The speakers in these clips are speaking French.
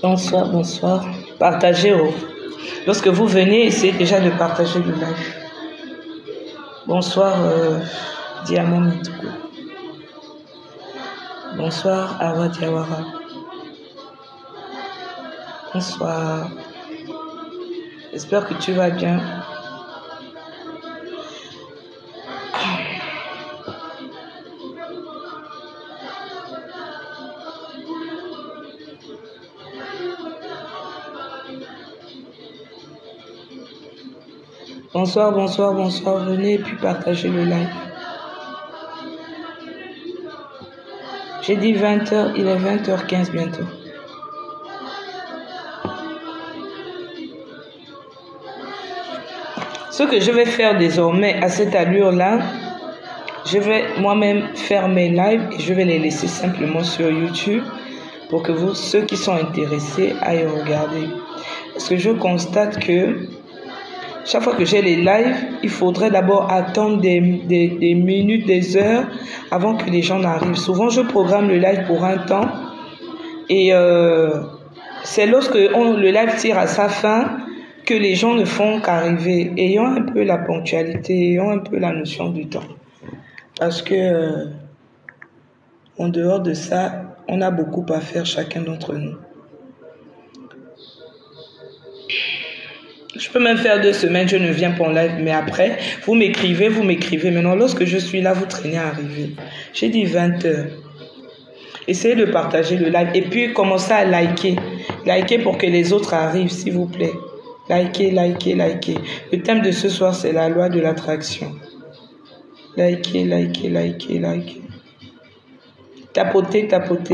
Bonsoir, bonsoir. Partagez. Lorsque vous venez, essayez déjà de partager le live. Bonsoir, Diamant Mitoukou. Bonsoir, Awa Diawara. Bonsoir. J'espère que tu vas bien. Bonsoir, bonsoir, bonsoir. Venez et puis partagez le live. J'ai dit 20h, il est 20h15 bientôt. Ce que je vais faire désormais à cette allure-là, je vais moi-même faire mes lives et je vais les laisser simplement sur YouTube pour que vous, ceux qui sont intéressés, aillent regarder. Parce que je constate que chaque fois que j'ai les lives, il faudrait d'abord attendre des minutes, des heures avant que les gens n'arrivent. Souvent, je programme le live pour un temps et c'est lorsque le live tire à sa fin que les gens ne font qu'arriver. Ayons un peu la ponctualité, ayons un peu la notion du temps. Parce que en dehors de ça, on a beaucoup à faire chacun d'entre nous. Je peux même faire 2 semaines, je ne viens pas en live, mais après, vous m'écrivez. Maintenant, lorsque je suis là, vous traînez à arriver. J'ai dit 20h. Essayez de partager le live et puis commencez à liker. Likez pour que les autres arrivent, s'il vous plaît. Likez, likez, likez. Le thème de ce soir, c'est la loi de l'attraction. Likez, likez, likez, likez. Tapotez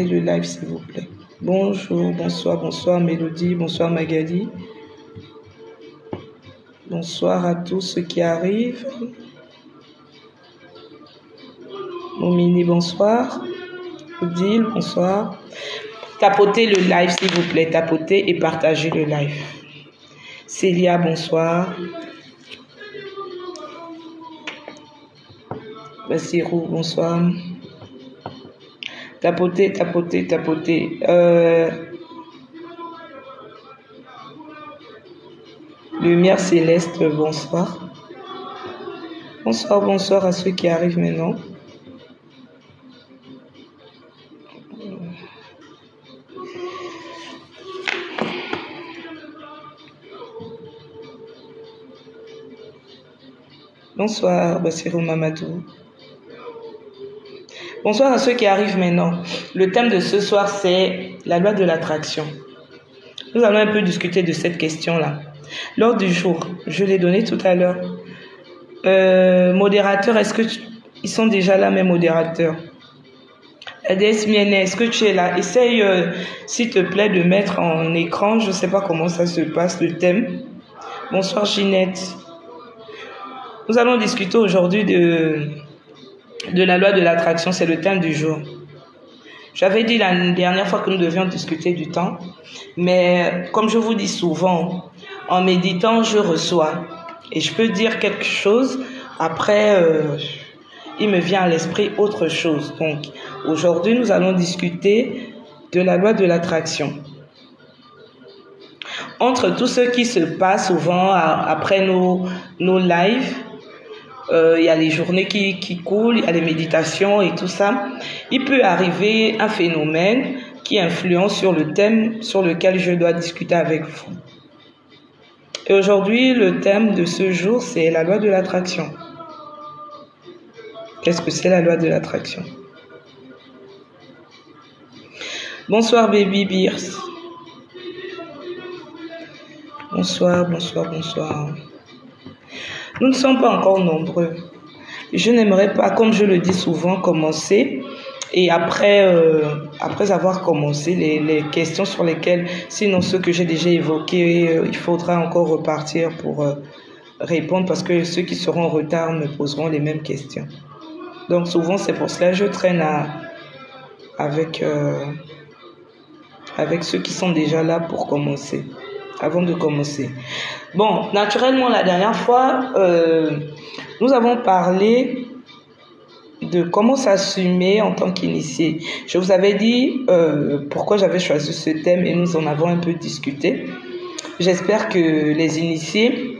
le live, s'il vous plaît. Bonjour, bonsoir, bonsoir Mélodie, bonsoir Magali. Bonsoir à tous ceux qui arrivent. Momini, bonsoir. Odile, bonsoir. Tapotez le live, s'il vous plaît. Tapotez et partagez le live. Célia, bonsoir. Bassirou, bonsoir. Tapotez. Lumière céleste, bonsoir. Bonsoir à ceux qui arrivent maintenant. Bonsoir, Bassirou Mamadou. Bonsoir à ceux qui arrivent maintenant. Le thème de ce soir, c'est la loi de l'attraction. Nous allons un peu discuter de cette question-là. L'ordre du jour, je l'ai donné tout à l'heure. Modérateur, est-ce que ils sont déjà là, mes modérateurs? La déesse Mienne, est-ce que tu es là? Essaye, s'il te plaît, de mettre en écran. Je ne sais pas comment ça se passe, le thème. Bonsoir, Ginette. Nous allons discuter aujourd'hui de la loi de l'attraction. C'est le thème du jour. J'avais dit la dernière fois que nous devions discuter du temps. Mais comme je vous dis souvent, en méditant, je reçois. Et je peux dire quelque chose, après, il me vient à l'esprit autre chose. Donc, aujourd'hui, nous allons discuter de la loi de l'attraction. Entre tout ce qui se passe souvent après nos lives, il y a les journées qui coulent, il y a les méditations et tout ça, il peut arriver un phénomène qui influence sur le thème sur lequel je dois discuter avec vous. Et aujourd'hui, le thème de ce jour, c'est la loi de l'attraction. Qu'est-ce que c'est la loi de l'attraction? Bonsoir, Baby Beers. Bonsoir. Nous ne sommes pas encore nombreux. Je n'aimerais pas, comme je le dis souvent, commencer. Et après avoir commencé les questions sur lesquelles, sinon ceux que j'ai déjà évoqués, il faudra encore repartir pour répondre parce que ceux qui seront en retard me poseront les mêmes questions. Donc souvent c'est pour cela que je traîne avec ceux qui sont déjà là pour commencer, avant de commencer. Bon, naturellement la dernière fois, nous avons parlé de comment s'assumer en tant qu'initié. Je vous avais dit pourquoi j'avais choisi ce thème et nous en avons un peu discuté. J'espère que les initiés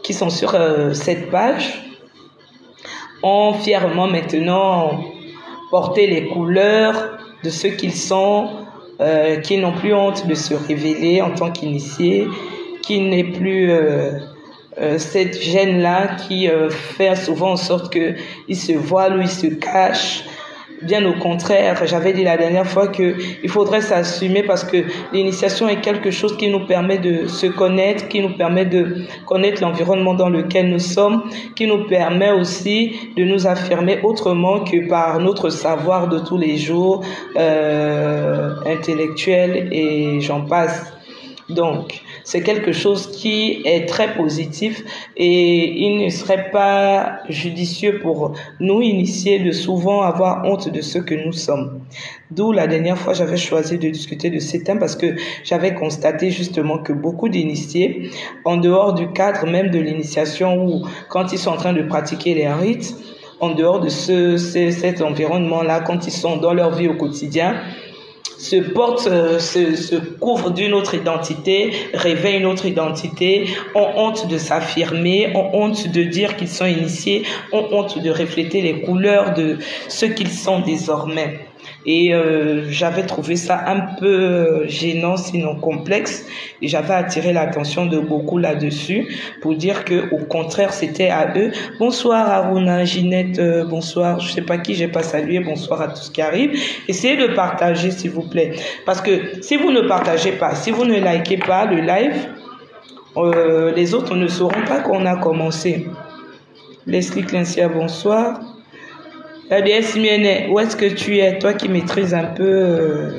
qui sont sur cette page ont fièrement maintenant porté les couleurs de ce qu'ils sont, qui n'ont plus honte de se révéler en tant qu'initiés, qui n'est plus cette gêne-là qui fait souvent en sorte qu'ils se voilent ou ils se cachent. Bien au contraire, j'avais dit la dernière fois qu'il faudrait s'assumer parce que l'initiation est quelque chose qui nous permet de se connaître, qui nous permet de connaître l'environnement dans lequel nous sommes, qui nous permet aussi de nous affirmer autrement que par notre savoir de tous les jours, intellectuel et j'en passe. Donc, c'est quelque chose qui est très positif et il ne serait pas judicieux pour nous initiés de souvent avoir honte de ce que nous sommes. D'où la dernière fois, j'avais choisi de discuter de ces thèmes parce que j'avais constaté justement que beaucoup d'initiés, en dehors du cadre même de l'initiation ou quand ils sont en train de pratiquer les rites, en dehors de cet environnement-là, quand ils sont dans leur vie au quotidien, se couvrent d'une autre identité, rêvent une autre identité, ont honte de s'affirmer, ont honte de dire qu'ils sont initiés, ont honte de refléter les couleurs de ce qu'ils sont désormais. Et j'avais trouvé ça un peu gênant, sinon complexe, et j'avais attiré l'attention de beaucoup là-dessus pour dire que au contraire c'était à eux. Bonsoir Aruna, Ginette, bonsoir, je sais pas qui j'ai pas salué, bonsoir à tous qui arrivent. Essayez de partager s'il vous plaît, parce que si vous ne partagez pas, si vous ne likez pas le live, les autres ne sauront pas qu'on a commencé. Leslie Clencia, bonsoir. La déesse Mienne, où est-ce que tu es, toi qui maîtrises un peu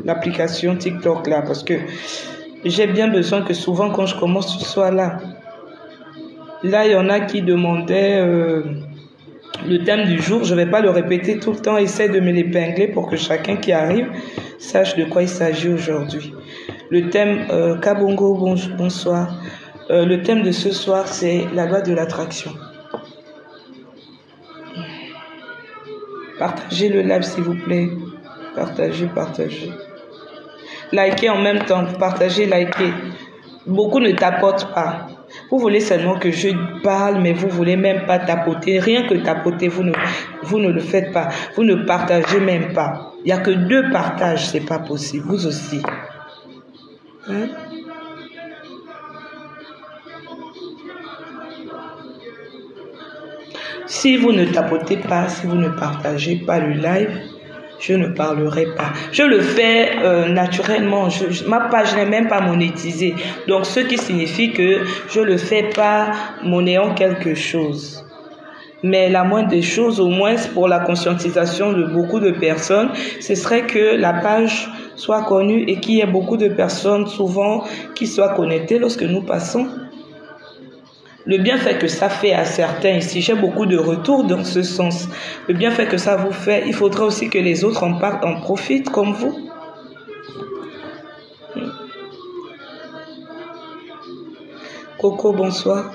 l'application TikTok là, parce que j'ai bien besoin que souvent quand je commence, tu sois là. Là, il y en a qui demandaient le thème du jour. Je ne vais pas le répéter tout le temps. Essaie de me l'épingler pour que chacun qui arrive sache de quoi il s'agit aujourd'hui. Le thème, Kabongo, bonsoir. Le thème de ce soir, c'est la loi de l'attraction. Partagez le live s'il vous plaît. Partagez. Likez en même temps. Partagez, likez. Beaucoup ne tapotent pas. Vous voulez seulement que je parle, mais vous voulez même pas tapoter. Rien que tapoter, vous ne le faites pas. Vous ne partagez même pas. Il n'y a que 2 partages, c'est pas possible. Vous aussi. Hein? Si vous ne tapotez pas, si vous ne partagez pas le live, je ne parlerai pas. Je le fais naturellement. Ma page n'est même pas monétisée. Donc, ce qui signifie que je le fais pas monnayant quelque chose. Mais la moindre des choses, au moins pour la conscientisation de beaucoup de personnes, ce serait que la page soit connue et qu'il y ait beaucoup de personnes souvent qui soient connectées lorsque nous passons. Le bienfait que ça fait à certains ici, j'ai beaucoup de retours dans ce sens. Le bienfait que ça vous fait, il faudrait aussi que les autres en profitent comme vous. Coco, bonsoir.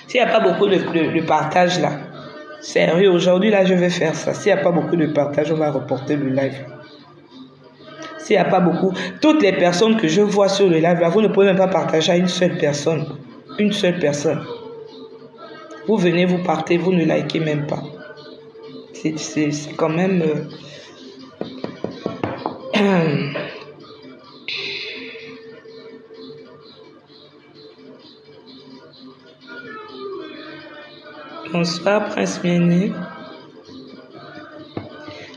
S'il n'y a pas beaucoup de partage là, sérieux, aujourd'hui là je vais faire ça. S'il n'y a pas beaucoup de partage, on va reporter le live. S'il n'y a pas beaucoup, toutes les personnes que je vois sur le live, là, vous ne pouvez même pas partager à une seule personne. Une seule personne. Vous venez, vous partez, vous ne likez même pas. C'est quand même... Bonsoir, Prince Mienné.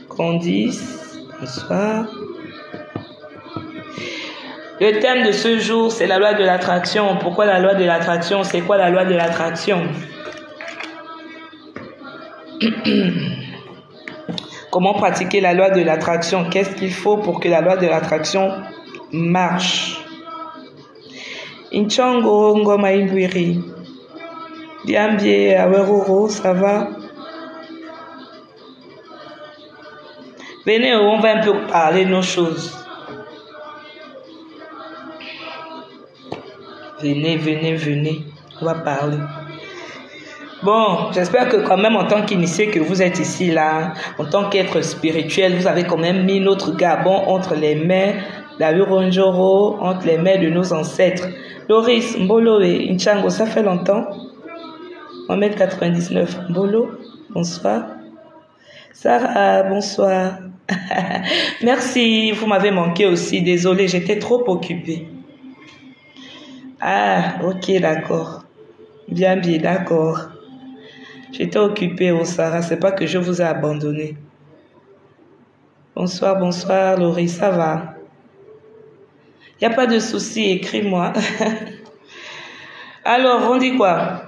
Candice, bonsoir. Le thème de ce jour, c'est la loi de l'attraction. Pourquoi la loi de l'attraction? C'est quoi la loi de l'attraction? Comment pratiquer la loi de l'attraction? Qu'est-ce qu'il faut pour que la loi de l'attraction marche? Inchango Ngoma Imbwiri. Diambie Aweroro, ça va? Venez, on va un peu parler de nos choses. Venez. On va parler. Bon, j'espère que quand même en tant qu'initié que vous êtes ici, là, en tant qu'être spirituel, vous avez quand même mis notre Gabon entre les mains, la Uronjoro, entre les mains de nos ancêtres. Loris, Mbolo et Nchango, ça fait longtemps. 1m99. Mbolo, bonsoir. Sarah, bonsoir. Merci, vous m'avez manqué aussi. Désolée, j'étais trop occupée. Ah, ok, d'accord. Bien, d'accord. J'étais occupée au Sarah, c'est pas que je vous ai abandonné. Bonsoir, Laurie, ça va? Il n'y a pas de souci, écris-moi. Alors, on dit quoi?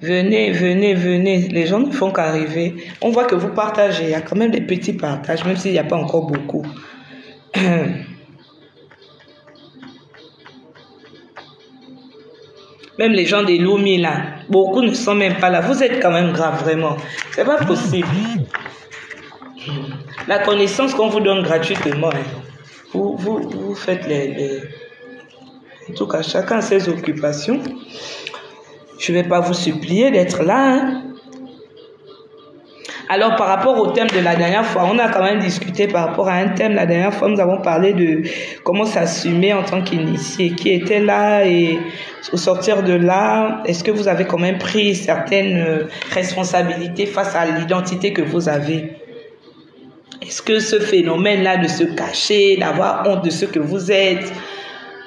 Venez, les gens ne font qu'arriver. On voit que vous partagez, il y a quand même des petits partages, même s'il n'y a pas encore beaucoup. Même les gens des Lumi là, beaucoup ne sont même pas là. Vous êtes quand même grave, vraiment. C'est pas possible. La connaissance qu'on vous donne gratuitement, vous faites les... En tout cas, chacun a ses occupations. Je ne vais pas vous supplier d'être là. Alors, par rapport au thème de la dernière fois, on a quand même discuté par rapport à un thème. La dernière fois, nous avons parlé de comment s'assumer en tant qu'initié, qui était là et au sortir de là, est-ce que vous avez quand même pris certaines responsabilités face à l'identité que vous avez? Est-ce que ce phénomène-là de se cacher, d'avoir honte de ce que vous êtes,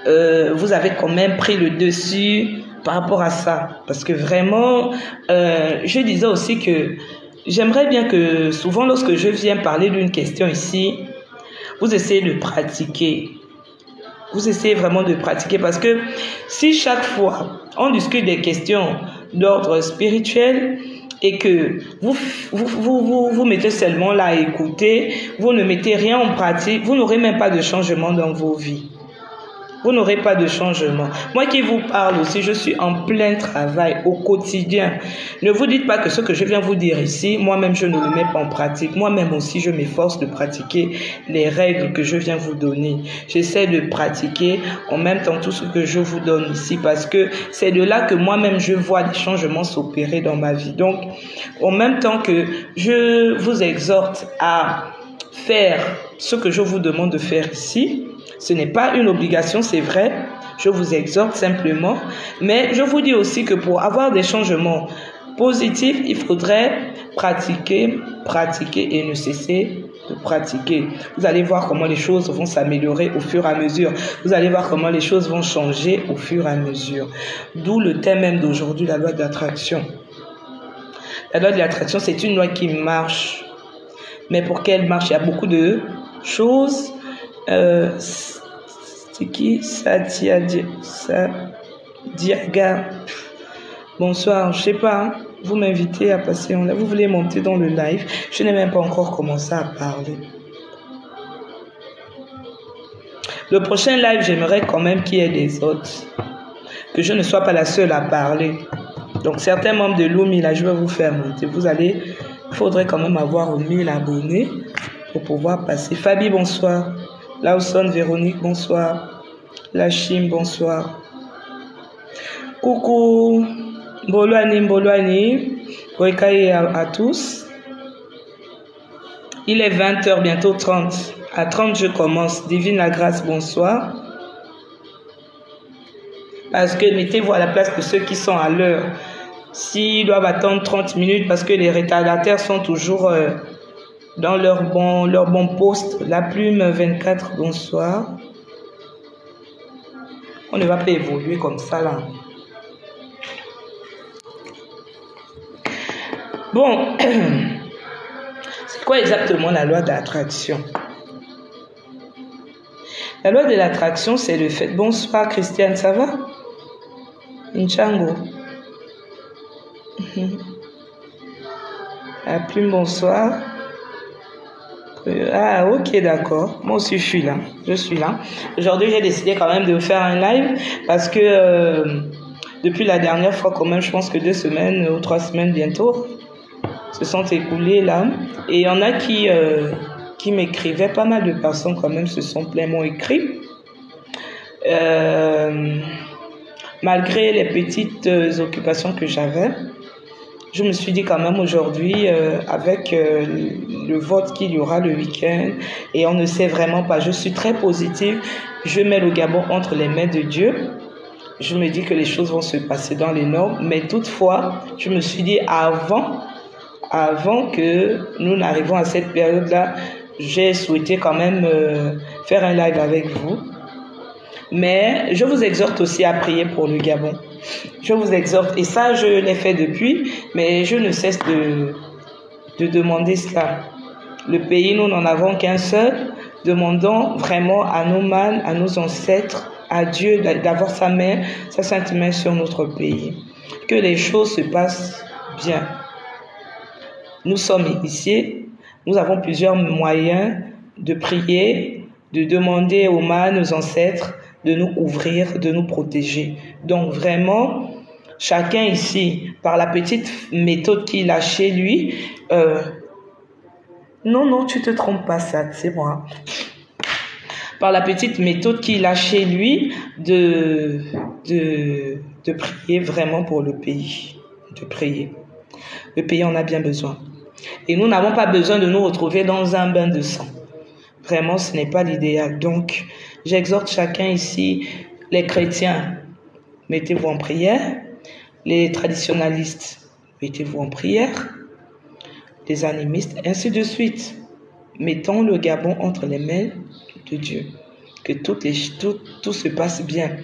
vous avez quand même pris le dessus par rapport à ça? Parce que vraiment, je disais aussi que j'aimerais bien que souvent lorsque je viens parler d'une question ici, vous essayez de pratiquer. Vous essayez vraiment de pratiquer parce que si chaque fois on discute des questions d'ordre spirituel et que vous mettez seulement là à écouter, vous ne mettez rien en pratique, vous n'aurez même pas de changement dans vos vies. Vous n'aurez pas de changement. Moi qui vous parle aussi, je suis en plein travail au quotidien. Ne vous dites pas que ce que je viens vous dire ici, moi-même je ne le mets pas en pratique. Moi-même aussi je m'efforce de pratiquer les règles que je viens vous donner. J'essaie de pratiquer en même temps tout ce que je vous donne ici parce que c'est de là que moi-même je vois des changements s'opérer dans ma vie. Donc, en même temps que je vous exhorte à faire ce que je vous demande de faire ici, ce n'est pas une obligation, c'est vrai. Je vous exhorte simplement. Mais je vous dis aussi que pour avoir des changements positifs, il faudrait pratiquer et ne cesser de pratiquer. Vous allez voir comment les choses vont s'améliorer au fur et à mesure. Vous allez voir comment les choses vont changer au fur et à mesure. D'où le thème même d'aujourd'hui, la loi de l'attraction. La loi de l'attraction, c'est une loi qui marche. Mais pour qu'elle marche, il y a beaucoup de choses. C'est qui Diaga. Bonsoir, je sais pas, vous m'invitez à passer en live, vous voulez monter dans le live, je n'ai même pas encore commencé à parler. Le prochain live, j'aimerais quand même qu'il y ait des autres, que je ne sois pas la seule à parler. Donc certains membres de Lumi, là, je vais vous faire monter. Il faudrait quand même avoir 1000 abonnés pour pouvoir passer. Fabi, bonsoir. Lawson, Véronique, bonsoir. Lachim, bonsoir. Coucou. Mboloani. Goïkaï à tous. Il est 20h, bientôt 30. À 30, je commence. Divine la grâce, bonsoir. Parce que mettez-vous à la place de ceux qui sont à l'heure. S'ils doivent attendre 30 minutes parce que les retardataires sont toujours dans leur bon poste. La plume 24, bonsoir. On ne va pas évoluer comme ça là. Bon, c'est quoi exactement la loi de l'attraction? La loi de l'attraction, c'est le fait... Bonsoir Christiane, ça va? Nchango. La plume, bonsoir. Ah, ok, d'accord. Moi aussi, je suis là. Aujourd'hui, j'ai décidé quand même de faire un live parce que depuis la dernière fois, quand même, je pense que 2 semaines ou 3 semaines bientôt se sont écoulées là. Et il y en a qui m'écrivaient, pas mal de personnes quand même se sont pleinement écrits. malgré les petites occupations que j'avais, je me suis dit quand même aujourd'hui, avec le vote qu'il y aura le week-end, et on ne sait vraiment pas, je suis très positive, je mets le Gabon entre les mains de Dieu. Je me dis que les choses vont se passer dans les normes, mais toutefois, je me suis dit avant que nous n'arrivions à cette période-là, j'ai souhaité quand même faire un live avec vous. Mais je vous exhorte aussi à prier pour le Gabon. Je vous exhorte, et ça je l'ai fait depuis, mais je ne cesse de demander cela. Le pays, nous n'en avons qu'un seul. Demandons vraiment à nos mânes, à nos ancêtres, à Dieu d'avoir sa main, sa sainte main sur notre pays. Que les choses se passent bien. Nous sommes initiés, nous avons plusieurs moyens de prier, de demander aux mânes, aux ancêtres, de nous couvrir, de nous protéger. Donc vraiment, chacun ici, par la petite méthode qu'il a chez lui, non, tu te trompes pas, ça, c'est moi. Par la petite méthode qu'il a chez lui, de prier vraiment pour le pays, de prier. Le pays en a bien besoin. Et nous n'avons pas besoin de nous retrouver dans un bain de sang. Vraiment, ce n'est pas l'idéal. Donc, j'exhorte chacun ici, les chrétiens, mettez-vous en prière. Les traditionalistes, mettez-vous en prière. Les animistes, ainsi de suite. Mettons le Gabon entre les mains de Dieu. Que tout se passe bien.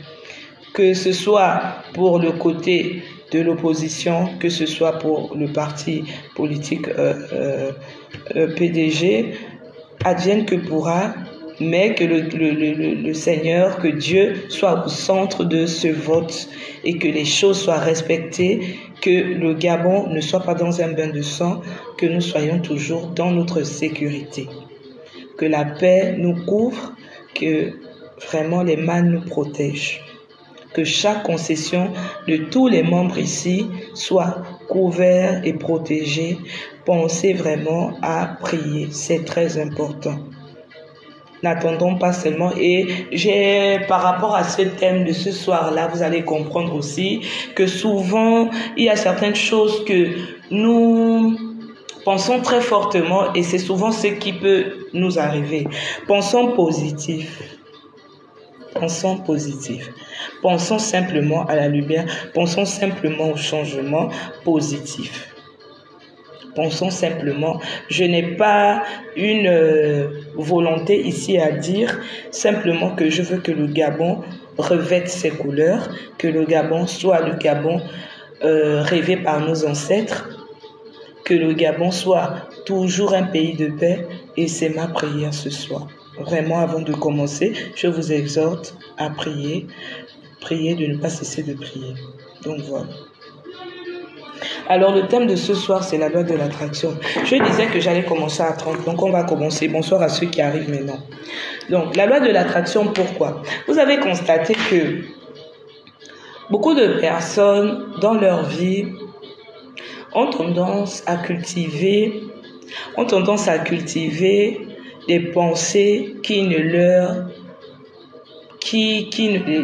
Que ce soit pour le côté de l'opposition, que ce soit pour le parti politique PDG, advienne que pourra, mais que le Seigneur, que Dieu soit au centre de ce vote et que les choses soient respectées, que le Gabon ne soit pas dans un bain de sang, que nous soyons toujours dans notre sécurité. Que la paix nous couvre, que vraiment les mânes nous protègent. Que chaque concession de tous les membres ici soit couverte et protégée. Pensez vraiment à prier, c'est très important. N'attendons pas seulement. Et par rapport à ce thème de ce soir-là, vous allez comprendre aussi que souvent, il y a certaines choses que nous pensons très fortement et c'est souvent ce qui peut nous arriver. Pensons positif. Pensons positif. Pensons simplement à la lumière. Pensons simplement au changement positif. Pensons simplement. Je n'ai pas une volonté ici à dire simplement que je veux que le Gabon revête ses couleurs, que le Gabon soit le Gabon rêvé par nos ancêtres, que le Gabon soit toujours un pays de paix et c'est ma prière ce soir. Vraiment, avant de commencer, je vous exhorte à prier. Priez, de ne pas cesser de prier. Donc voilà. Alors le thème de ce soir, c'est la loi de l'attraction. Je disais que j'allais commencer à 30, donc on va commencer. Bonsoir à ceux qui arrivent maintenant. Donc la loi de l'attraction, pourquoi? Vous avez constaté que beaucoup de personnes dans leur vie ont tendance à cultiver des pensées qui ne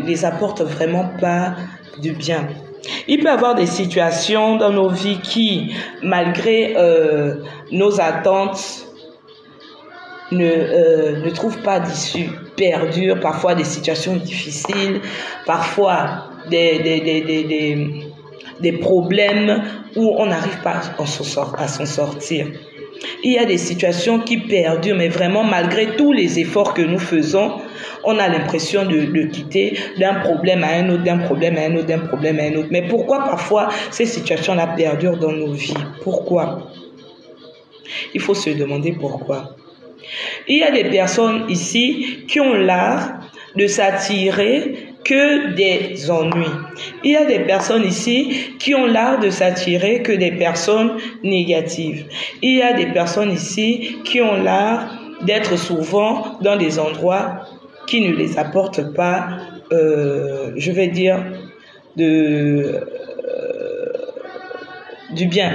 les apportent vraiment pas du bien. Il peut y avoir des situations dans nos vies qui, malgré nos attentes, ne trouvent pas d'issue, perdurent, parfois des situations difficiles, parfois des problèmes où on n'arrive pas à s'en sortir. Il y a des situations qui perdurent, mais vraiment, malgré tous les efforts que nous faisons, on a l'impression de quitter d'un problème à un autre, d'un problème à un autre, d'un problème à un autre. Mais pourquoi parfois ces situations-là perdurent dans nos vies? Pourquoi? Il faut se demander pourquoi. Il y a des personnes ici qui ont l'art de s'attirer que des ennuis. Il y a des personnes ici qui ont l'art de s'attirer que des personnes négatives. Il y a des personnes ici qui ont l'art d'être souvent dans des endroits qui ne les apportent pas, je vais dire, du bien.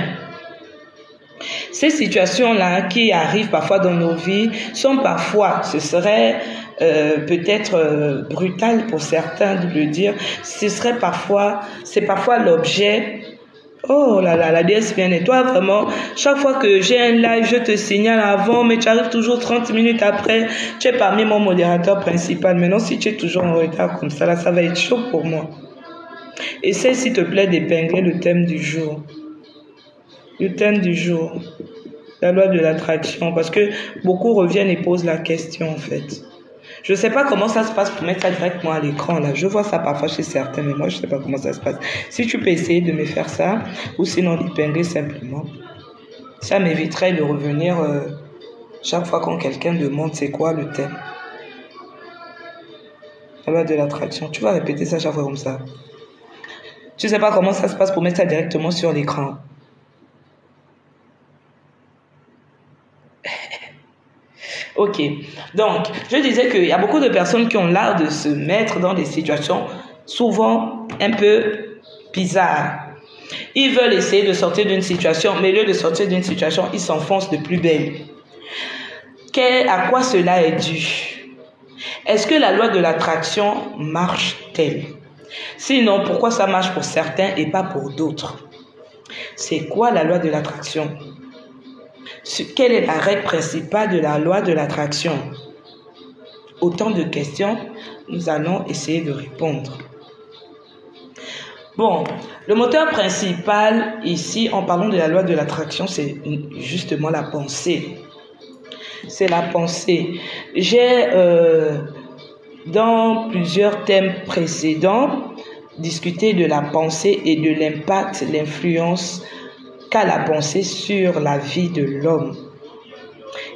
Ces situations-là qui arrivent parfois dans nos vies sont parfois, ce serait peut-être brutal pour certains de le dire, c'est parfois l'objet. Oh là là, la déesse bien et toi vraiment, chaque fois que j'ai un live, je te signale avant, mais tu arrives toujours 30 minutes après, tu es parmi mon modérateur principal. Maintenant, si tu es toujours en retard comme ça, là, ça va être chaud pour moi. Essaie s'il te plaît d'épingler le thème du jour. Le thème du jour, la loi de l'attraction, parce que beaucoup reviennent et posent la question en fait. Je ne sais pas comment ça se passe pour mettre ça directement à l'écran là. Je vois ça parfois chez certains, mais moi je ne sais pas comment ça se passe. Si tu peux essayer de me faire ça, ou sinon d'épingler simplement, ça m'éviterait de revenir chaque fois quand quelqu'un demande c'est quoi le thème. La loi de l'attraction. Tu vas répéter ça chaque fois comme ça. Tu ne sais pas comment ça se passe pour mettre ça directement sur l'écran. Ok, donc je disais qu'il y a beaucoup de personnes qui ont l'art de se mettre dans des situations souvent un peu bizarres. Ils veulent essayer de sortir d'une situation, mais au lieu de sortir d'une situation, ils s'enfoncent de plus belle. À quoi cela est dû? Est-ce que la loi de l'attraction marche-t-elle? Sinon, pourquoi ça marche pour certains et pas pour d'autres? C'est quoi la loi de l'attraction? Quelle est la règle principale de la loi de l'attraction? Autant de questions, nous allons essayer de répondre. Bon, le moteur principal ici, en parlant de la loi de l'attraction, c'est justement la pensée. C'est la pensée. J'ai, dans plusieurs thèmes précédents, discuté de la pensée et de l'impact, l'influence qu'a la pensée sur la vie de l'homme.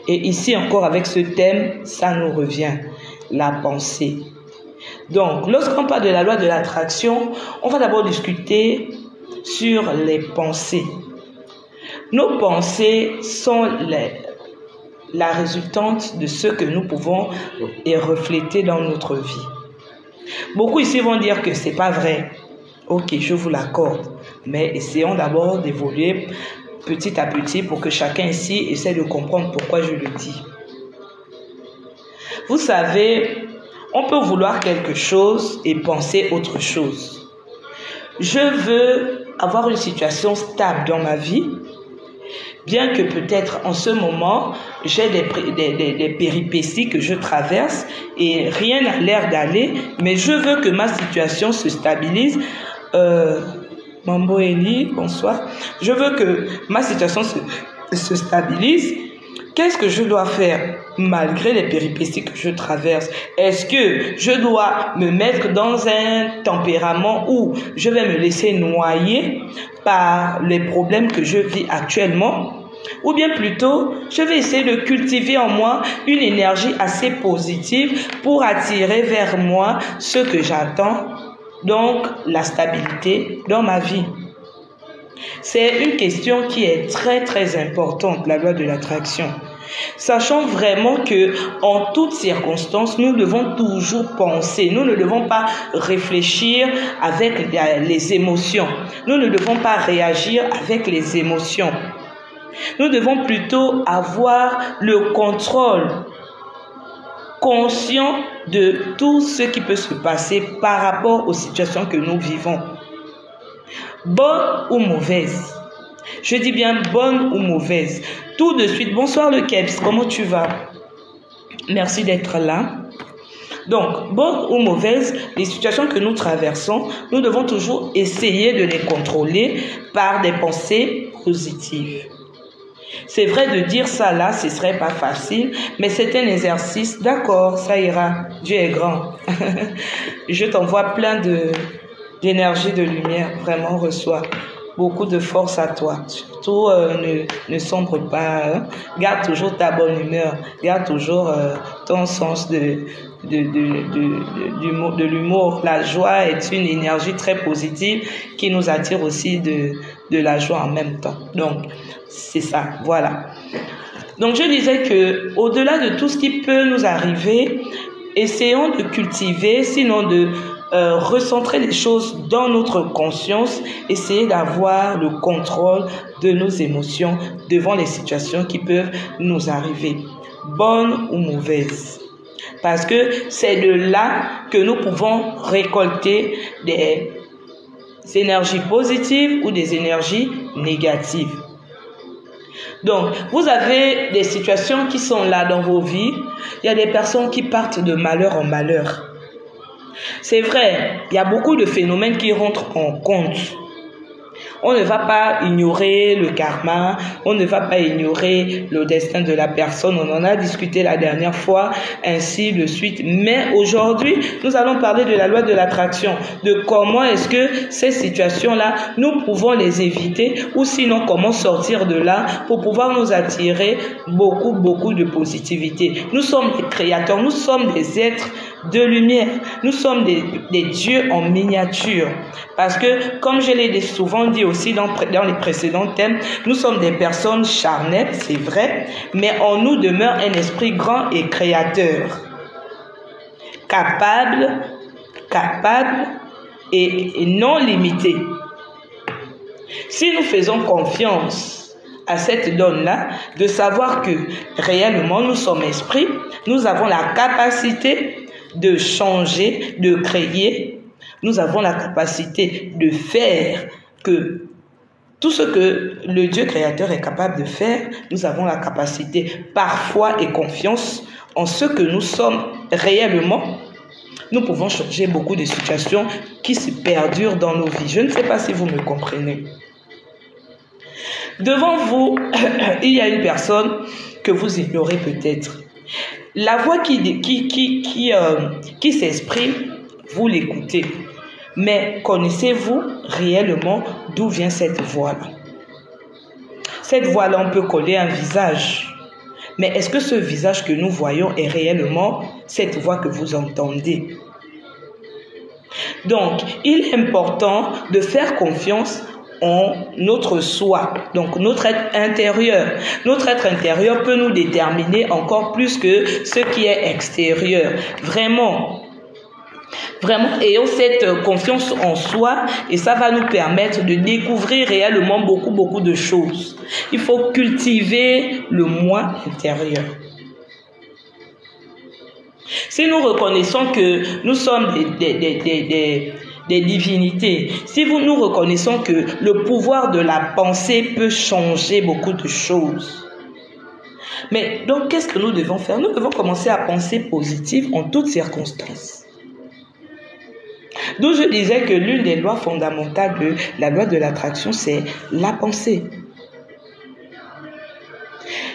Et ici encore avec ce thème, ça nous revient, la pensée. Donc, lorsqu'on parle de la loi de l'attraction, on va d'abord discuter sur les pensées. Nos pensées sont la résultante de ce que nous pouvons refléter dans notre vie. Beaucoup ici vont dire que c'est pas vrai. Ok, je vous l'accorde. Mais essayons d'abord d'évoluer petit à petit pour que chacun ici essaie de comprendre pourquoi je le dis. Vous savez, on peut vouloir quelque chose et penser autre chose. Je veux avoir une situation stable dans ma vie, bien que peut-être en ce moment, j'ai des péripéties que je traverse et rien n'a l'air d'aller, mais je veux que ma situation se stabilise. Mambo Eli, bonsoir. Je veux que ma situation se stabilise. Qu'est-ce que je dois faire malgré les péripéties que je traverse? Est-ce que je dois me mettre dans un tempérament où je vais me laisser noyer par les problèmes que je vis actuellement? Ou bien plutôt, je vais essayer de cultiver en moi une énergie assez positive pour attirer vers moi ce que j'attends, donc la stabilité dans ma vie. C'est une question qui est très très importante, la loi de l'attraction. Sachant vraiment que en toutes circonstances, nous devons toujours penser. Nous ne devons pas réfléchir avec les émotions. Nous ne devons pas réagir avec les émotions. Nous devons plutôt avoir le contrôle conscient de tout ce qui peut se passer par rapport aux situations que nous vivons. Bonne ou mauvaise? Je dis bien bonne ou mauvaise. Tout de suite, bonsoir le Keps, comment tu vas? Merci d'être là. Donc, bonne ou mauvaise, les situations que nous traversons, nous devons toujours essayer de les contrôler par des pensées positives. C'est vrai de dire ça là, ce serait pas facile, mais c'est un exercice. D'accord, ça ira. Dieu est grand. Je t'envoie plein d'énergie, de lumière. Vraiment, reçois beaucoup de force à toi. Surtout, ne sombre pas. Hein. Garde toujours ta bonne humeur. Garde toujours ton sens de l'humour. La joie est une énergie très positive qui nous attire aussi de la joie en même temps. Donc, c'est ça, voilà. Donc, je disais que au-delà de tout ce qui peut nous arriver, essayons de cultiver, sinon de recentrer les choses dans notre conscience, essayer d'avoir le contrôle de nos émotions devant les situations qui peuvent nous arriver, bonnes ou mauvaises. Parce que c'est de là que nous pouvons récolter des énergies positives ou des énergies négatives. Donc, vous avez des situations qui sont là dans vos vies. Il y a des personnes qui partent de malheur en malheur. C'est vrai, il y a beaucoup de phénomènes qui rentrent en compte. On ne va pas ignorer le karma, on ne va pas ignorer le destin de la personne. On en a discuté la dernière fois, ainsi de suite. Mais aujourd'hui, nous allons parler de la loi de l'attraction, de comment est-ce que ces situations-là, nous pouvons les éviter, ou sinon comment sortir de là pour pouvoir nous attirer beaucoup de positivité. Nous sommes des créateurs, nous sommes des êtres de lumière. Nous sommes des dieux en miniature. Parce que, comme je l'ai souvent dit aussi dans les précédents thèmes, nous sommes des personnes charnelles, c'est vrai, mais en nous demeure un esprit grand et créateur. Capable et non limité. Si nous faisons confiance à cette donne-là, de savoir que réellement nous sommes esprits, nous avons la capacité de changer, de créer. Nous avons la capacité de faire que tout ce que le Dieu créateur est capable de faire, nous avons la capacité par foi et confiance en ce que nous sommes réellement. Nous pouvons changer beaucoup de situations qui se perdurent dans nos vies. Je ne sais pas si vous me comprenez. Devant vous, il y a une personne que vous ignorez peut-être. La voix qui s'exprime, vous l'écoutez. Mais connaissez-vous réellement d'où vient cette voix-là? Cette voix-là, on peut coller un visage. Mais est-ce que ce visage que nous voyons est réellement cette voix que vous entendez? Donc, il est important de faire confiance en notre soi, donc notre être intérieur. Notre être intérieur peut nous déterminer encore plus que ce qui est extérieur. Vraiment, ayons cette confiance en soi et ça va nous permettre de découvrir réellement beaucoup de choses. Il faut cultiver le moi intérieur. Si nous reconnaissons que nous sommes des divinités, si nous reconnaissons que le pouvoir de la pensée peut changer beaucoup de choses. Mais donc, qu'est-ce que nous devons faire? Nous devons commencer à penser positif en toutes circonstances. D'où je disais que l'une des lois fondamentales de la loi de l'attraction, c'est la pensée.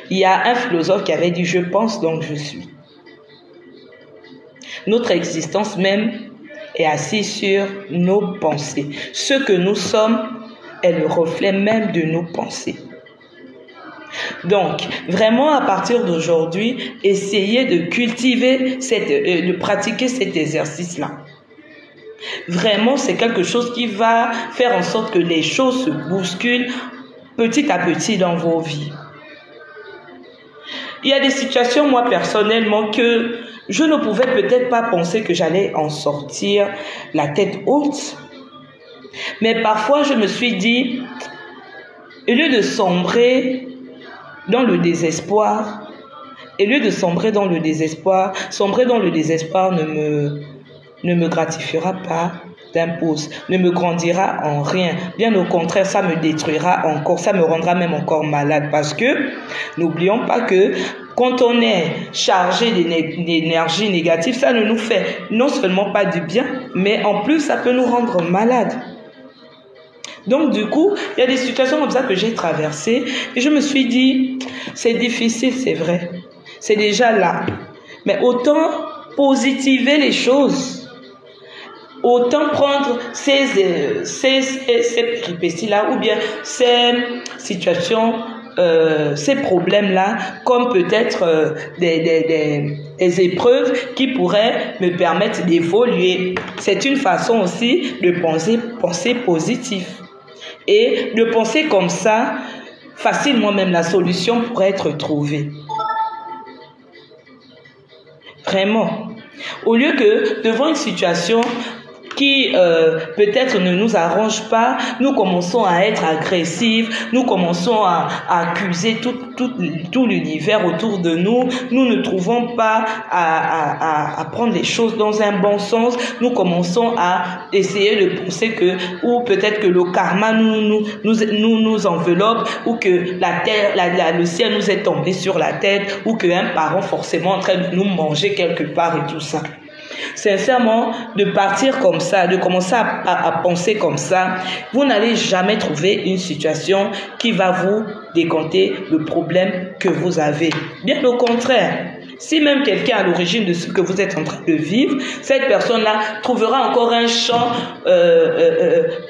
Il y a un philosophe qui avait dit « Je pense donc je suis ». Notre existence même est assise sur nos pensées. Ce que nous sommes est le reflet même de nos pensées. Donc, vraiment à partir d'aujourd'hui, essayez de cultiver, de pratiquer cet exercice-là. Vraiment, c'est quelque chose qui va faire en sorte que les choses se bousculent petit à petit dans vos vies. Il y a des situations, moi personnellement, que je ne pouvais peut-être pas penser que j'allais en sortir la tête haute. Mais parfois, je me suis dit, au lieu de sombrer dans le désespoir, sombrer dans le désespoir ne me gratifiera pas d'un pouce, ne me grandira en rien. Bien au contraire, ça me détruira encore, ça me rendra même encore malade. Parce que, n'oublions pas que quand on est chargé d'énergie négative, ça ne nous fait non seulement pas du bien, mais en plus, ça peut nous rendre malades. Donc, du coup, il y a des situations comme ça que j'ai traversées et je me suis dit, c'est difficile, c'est vrai. C'est déjà là. Mais autant positiver les choses. Autant prendre ces péripéties-là ou bien ces situations, ces problèmes-là comme peut-être des épreuves qui pourraient me permettre d'évoluer. C'est une façon aussi de penser positif. Et de penser comme ça, facilement même la solution pourrait être trouvée. Vraiment. Au lieu que devant une situation, qui peut-être ne nous arrange pas, nous commençons à être agressifs, nous commençons à accuser tout l'univers autour de nous, nous ne trouvons pas à prendre les choses dans un bon sens, nous commençons à essayer de penser que, ou peut-être que le karma nous enveloppe, ou que la terre, le ciel nous est tombé sur la tête, ou qu'un parent forcément en train de nous manger quelque part et tout ça. Sincèrement, de partir comme ça, de commencer à penser comme ça, vous n'allez jamais trouver une situation qui va vous décompter le problème que vous avez. Bien au contraire. Si même quelqu'un est à l'origine de ce que vous êtes en train de vivre, cette personne-là trouvera encore un champ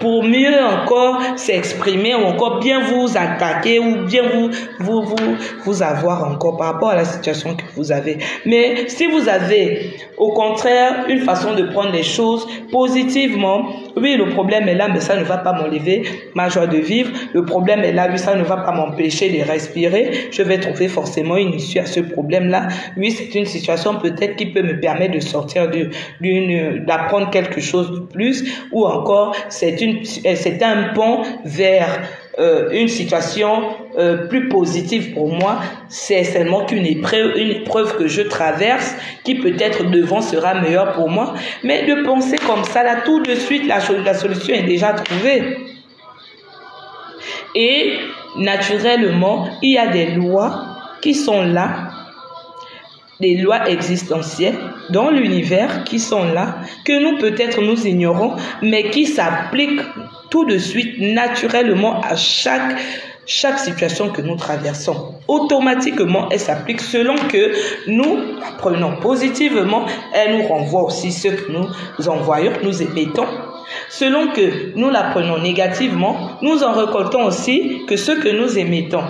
pour mieux encore s'exprimer ou encore bien vous attaquer ou bien vous avoir encore par rapport à la situation que vous avez. Mais si vous avez au contraire une façon de prendre les choses positivement, oui, le problème est là, mais ça ne va pas m'enlever ma joie de vivre. Le problème est là, oui, ça ne va pas m'empêcher de respirer. Je vais trouver forcément une issue à ce problème-là. Oui, c'est une situation peut-être qui peut me permettre de sortir d'apprendre quelque chose de plus, ou encore c'est un pont vers une situation plus positive pour moi. C'est seulement une épreuve que je traverse qui peut-être devant sera meilleure pour moi. Mais de penser comme ça, là, tout de suite, la solution est déjà trouvée. Et naturellement, il y a des lois qui sont là, des lois existentielles dans l'univers qui sont là, que nous peut-être nous ignorons, mais qui s'appliquent tout de suite naturellement à chaque situation que nous traversons. Automatiquement, elle s'applique selon que nous la prenons positivement, elle nous renvoie aussi ce que nous envoyons, nous émettons. Selon que nous la prenons négativement, nous en récoltons aussi que ce que nous émettons.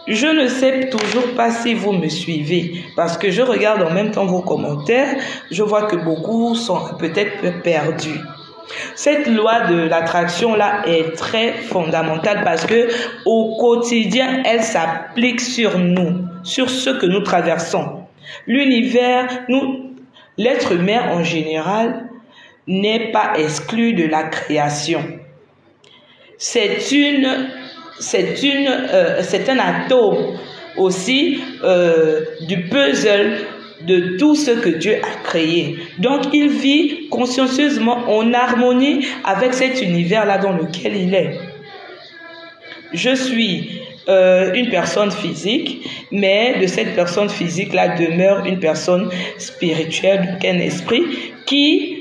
Je ne sais toujours pas si vous me suivez, parce que je regarde en même temps vos commentaires, je vois que beaucoup sont peut-être perdus. Cette loi de l'attraction-là est très fondamentale parce que au quotidien, elle s'applique sur nous, sur ce que nous traversons. L'univers, l'être humain en général, n'est pas exclu de la création. C'est un atome aussi du puzzle de tout ce que Dieu a créé. Donc, il vit consciencieusement en harmonie avec cet univers-là dans lequel il est. Je suis une personne physique, mais de cette personne physique-là demeure une personne spirituelle, donc un esprit qui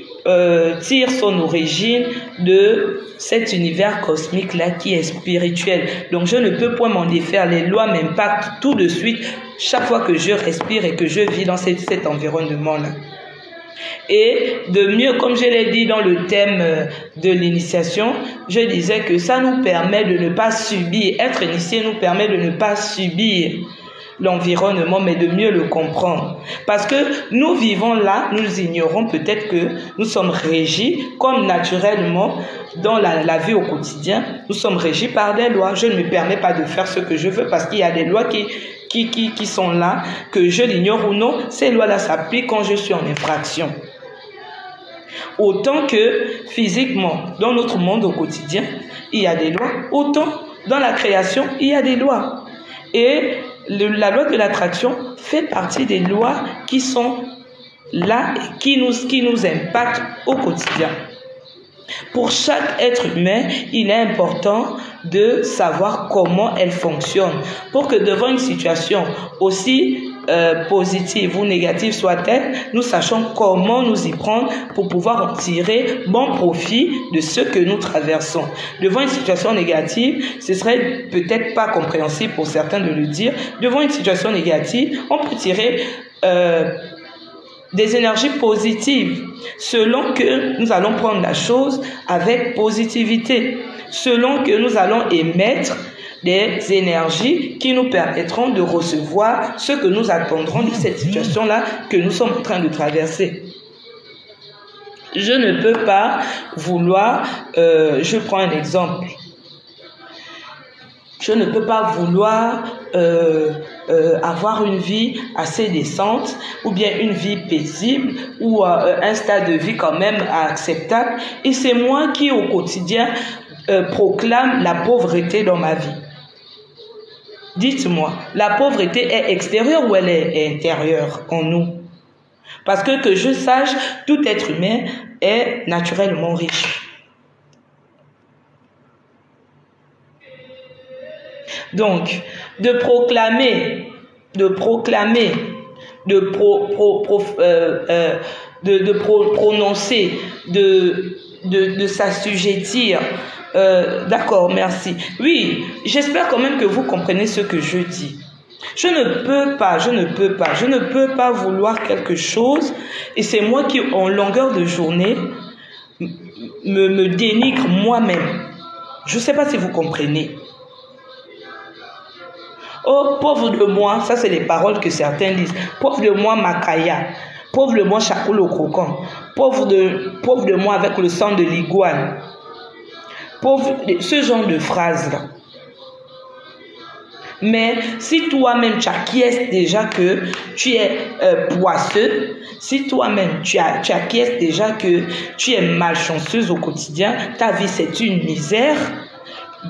tire son origine de cet univers cosmique-là qui est spirituel. Donc, je ne peux point m'en défaire. Les lois m'impactent tout de suite chaque fois que je respire et que je vis dans cet environnement-là. Et de mieux, comme je l'ai dit dans le thème de l'initiation, je disais que ça nous permet de ne pas subir. Être initié nous permet de ne pas subir l'environnement, mais de mieux le comprendre. Parce que nous vivons là, nous ignorons peut-être que nous sommes régis, comme naturellement, dans la vie au quotidien, nous sommes régis par des lois. Je ne me permets pas de faire ce que je veux parce qu'il y a des lois qui sont là, que je l'ignore ou non. Ces lois-là s'appliquent quand je suis en infraction. Autant que physiquement, dans notre monde au quotidien, il y a des lois, autant dans la création, il y a des lois. Et la loi de l'attraction fait partie des lois qui sont là et qui nous impactent au quotidien. Pour chaque être humain, il est important de savoir comment elle fonctionne pour que devant une situation aussi positive ou négative soit-elle, nous sachions comment nous y prendre pour pouvoir en tirer bon profit de ce que nous traversons. Devant une situation négative, ce serait peut-être pas compréhensible pour certains de le dire. Devant une situation négative, on peut tirer des énergies positives selon que nous allons prendre la chose avec positivité, selon que nous allons émettre des énergies qui nous permettront de recevoir ce que nous attendrons de cette situation-là que nous sommes en train de traverser. Je ne peux pas vouloir, je prends un exemple, je ne peux pas vouloir avoir une vie assez décente, ou bien une vie paisible, ou un stade de vie quand même acceptable. Et c'est moi qui, au quotidien, proclame la pauvreté dans ma vie. Dites-moi, la pauvreté est extérieure ou elle est intérieure en nous? Parce que je sache, tout être humain est naturellement riche. Donc, de prononcer, de s'assujettir. D'accord, merci. Oui, j'espère quand même que vous comprenez ce que je dis. Je ne peux pas vouloir quelque chose et c'est moi qui, en longueur de journée, me dénigre moi-même. Je ne sais pas si vous comprenez. Oh, pauvre de moi, ça c'est les paroles que certains disent. Pauvre de moi, Makaya. Pauvre de moi, Chakoul au croquant. Pauvre de moi avec le sang de l'iguane. Pauvre, ce genre de phrases-là. Mais si toi-même tu acquiesces déjà que tu es poisseux, si toi-même tu acquiesces déjà que tu es malchanceuse au quotidien, ta vie c'est une misère,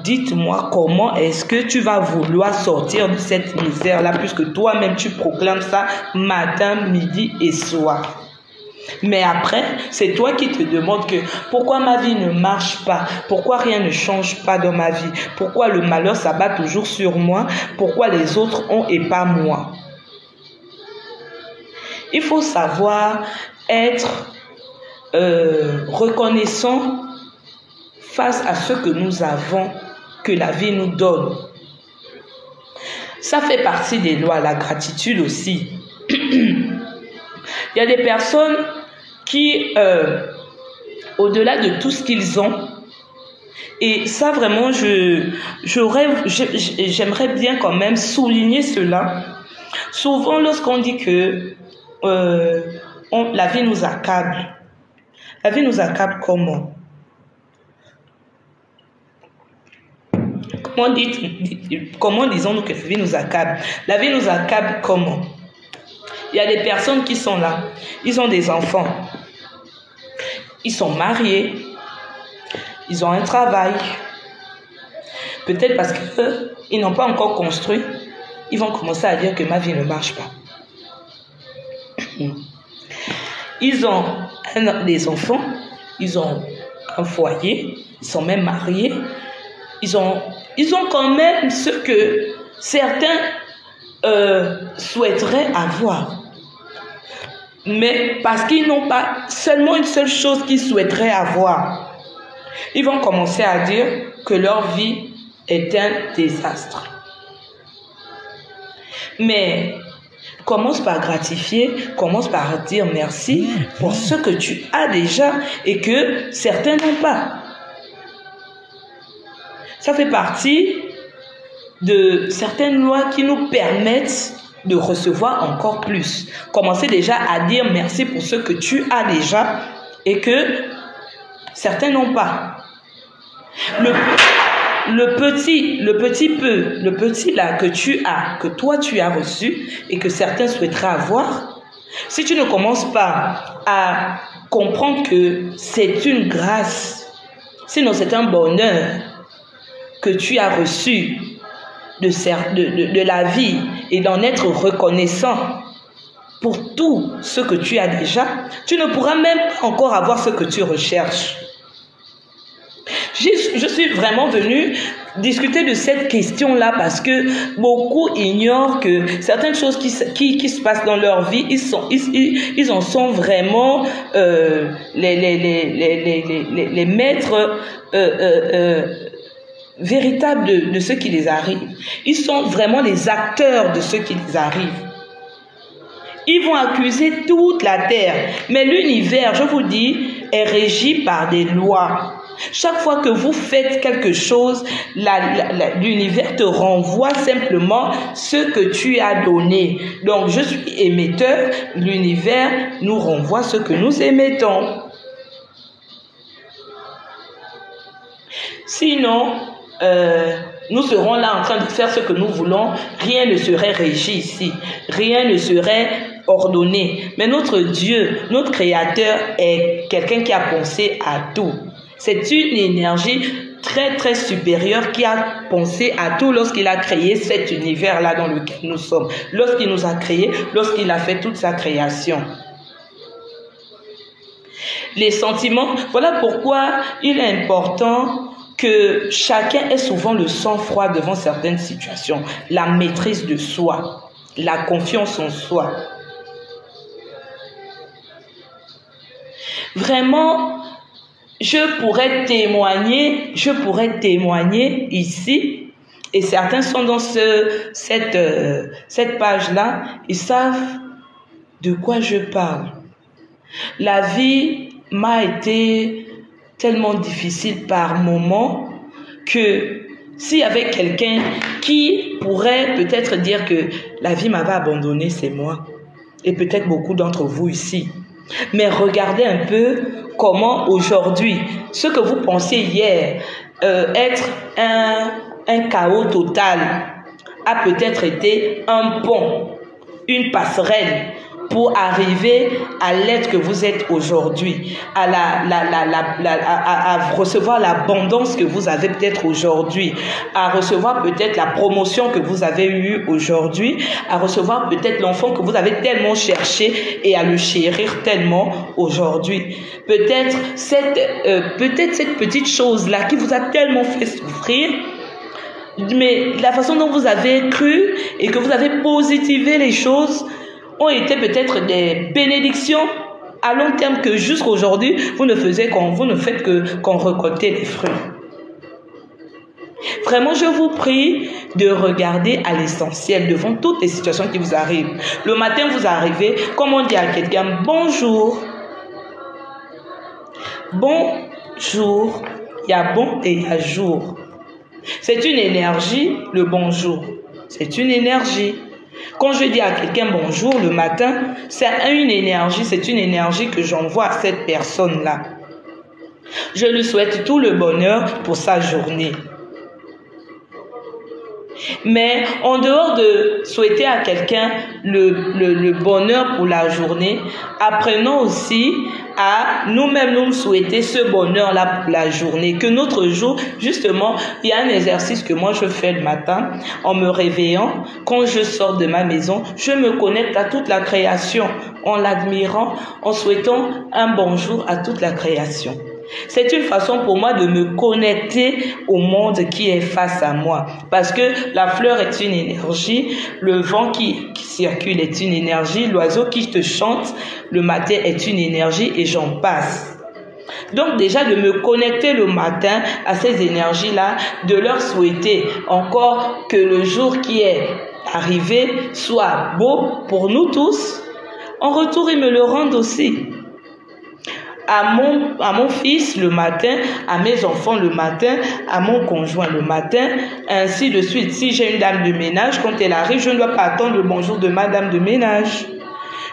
dites-moi comment est-ce que tu vas vouloir sortir de cette misère-là puisque toi-même tu proclames ça matin, midi et soir. Mais après, c'est toi qui te demandes que pourquoi ma vie ne marche pas, pourquoi rien ne change pas dans ma vie, pourquoi le malheur s'abat toujours sur moi, pourquoi les autres ont et pas moi. Il faut savoir être reconnaissant face à ce que nous avons, que la vie nous donne. Ça fait partie des lois, la gratitude aussi. Il y a des personnes qui, au-delà de tout ce qu'ils ont, et ça vraiment, j'aimerais bien quand même souligner cela. Souvent, lorsqu'on dit que la vie nous accable, la vie nous accable comment? Comment disons-nous que la vie nous accable? La vie nous accable comment? Il y a des personnes qui sont là, ils ont des enfants, ils sont mariés, ils ont un travail. Peut-être parce qu'ils n'ont pas encore construit, ils vont commencer à dire que ma vie ne marche pas. Ils ont des enfants, ils ont un foyer, ils sont même mariés, ils ont quand même ce que certains souhaiteraient avoir. Mais parce qu'ils n'ont pas seulement une seule chose qu'ils souhaiteraient avoir, ils vont commencer à dire que leur vie est un désastre. Mais commence par gratifier, commence par dire merci pour ce que tu as déjà et que certains n'ont pas. Ça fait partie de certaines lois qui nous permettent de recevoir encore plus. Commencez déjà à dire merci pour ce que tu as déjà et que certains n'ont pas. Le petit là que tu as, que toi tu as reçu et que certains souhaiteraient avoir, si tu ne commences pas à comprendre que c'est une grâce, sinon c'est un bonheur que tu as reçu de la vie et d'en être reconnaissant pour tout ce que tu as déjà, tu ne pourras même pas encore avoir ce que tu recherches. Je suis vraiment venue discuter de cette question-là parce que beaucoup ignorent que certaines choses qui se passent dans leur vie, ils en sont vraiment les maîtres véritables de ce qui les arrive. Ils sont vraiment les acteurs de ce qui les arrive. Ils vont accuser toute la terre. Mais l'univers, je vous dis, est régi par des lois. Chaque fois que vous faites quelque chose, l'univers te renvoie simplement ce que tu as donné. Donc, je suis émetteur, l'univers nous renvoie ce que nous émettons. Sinon, nous serons là en train de faire ce que nous voulons, rien ne serait régi ici, rien ne serait ordonné. Mais notre Dieu, notre Créateur est quelqu'un qui a pensé à tout. C'est une énergie très très supérieure qui a pensé à tout lorsqu'il a créé cet univers-là dans lequel nous sommes. Lorsqu'il nous a créés, lorsqu'il a fait toute sa création. Les sentiments, voilà pourquoi il est important que chacun ait souvent le sang-froid devant certaines situations, la maîtrise de soi, la confiance en soi. Vraiment, je pourrais témoigner ici, et certains sont dans cette page-là, ils savent de quoi je parle. La vie m'a été tellement difficile par moments que s'il y avait quelqu'un qui pourrait peut-être dire que la vie m'avait abandonné, c'est moi. Et peut-être beaucoup d'entre vous ici. Mais regardez un peu comment aujourd'hui, ce que vous pensiez hier être un chaos total a peut-être été un pont, une passerelle pour arriver à l'être que vous êtes aujourd'hui, à recevoir l'abondance que vous avez peut-être aujourd'hui, à recevoir peut-être la promotion que vous avez eue aujourd'hui, à recevoir peut-être l'enfant que vous avez tellement cherché et à le chérir tellement aujourd'hui. Peut-être cette petite chose-là qui vous a tellement fait souffrir, mais la façon dont vous avez cru et que vous avez positivé les choses ont été peut-être des bénédictions à long terme que jusqu'aujourd'hui, vous ne faites qu'en récolter les fruits. Vraiment, je vous prie de regarder à l'essentiel devant toutes les situations qui vous arrivent. Le matin, vous arrivez, comme on dit à quelqu'un, bonjour. Bonjour. Il y a bon et il y a jour. C'est une énergie, le bonjour. C'est une énergie. Quand je dis à quelqu'un bonjour le matin, c'est une énergie que j'envoie à cette personne-là. Je lui souhaite tout le bonheur pour sa journée. Mais en dehors de souhaiter à quelqu'un le bonheur pour la journée, apprenons aussi à nous-mêmes nous souhaiter ce bonheur-là pour la journée. Que notre jour, justement, il y a un exercice que moi je fais le matin en me réveillant. Quand je sors de ma maison, je me connecte à toute la création en l'admirant, en souhaitant un bonjour à toute la création. C'est une façon pour moi de me connecter au monde qui est face à moi. Parce que la fleur est une énergie, le vent qui circule est une énergie, l'oiseau qui te chante le matin est une énergie et j'en passe. Donc déjà de me connecter le matin à ces énergies-là, de leur souhaiter encore que le jour qui est arrivé soit beau pour nous tous. En retour, ils me le rendent aussi. À mon fils le matin, à mes enfants le matin, à mon conjoint le matin, ainsi de suite. Si j'ai une dame de ménage, quand elle arrive, je ne dois pas attendre le bonjour de ma dame de ménage.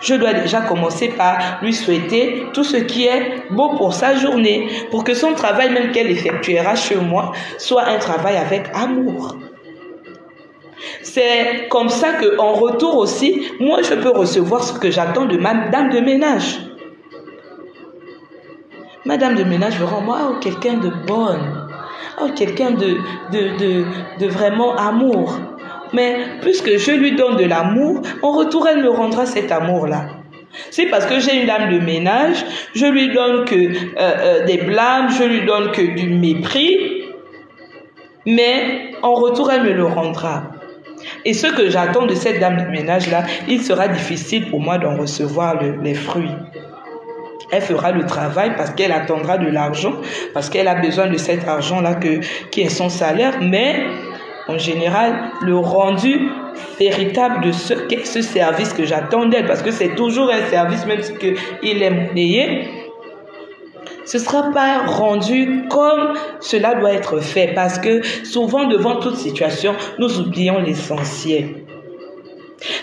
Je dois déjà commencer par lui souhaiter tout ce qui est beau pour sa journée, pour que son travail, même qu'elle effectuera chez moi, soit un travail avec amour. C'est comme ça qu'en retour aussi, moi je peux recevoir ce que j'attends de ma dame de ménage. Madame de ménage verra moi quelqu'un de bonne, quelqu'un de vraiment amour. Mais puisque je lui donne de l'amour, en retour elle me rendra cet amour-là. C'est parce que j'ai une dame de ménage, je lui donne que des blâmes, je lui donne que du mépris, mais en retour elle me le rendra. Et ce que j'attends de cette dame de ménage-là, il sera difficile pour moi d'en recevoir les fruits. Elle fera le travail parce qu'elle attendra de l'argent, parce qu'elle a besoin de cet argent-là qui est son salaire, mais en général, le rendu véritable de ce service que j'attends d'elle, parce que c'est toujours un service, même si il est payé, ce ne sera pas rendu comme cela doit être fait, parce que souvent, devant toute situation, nous oublions l'essentiel.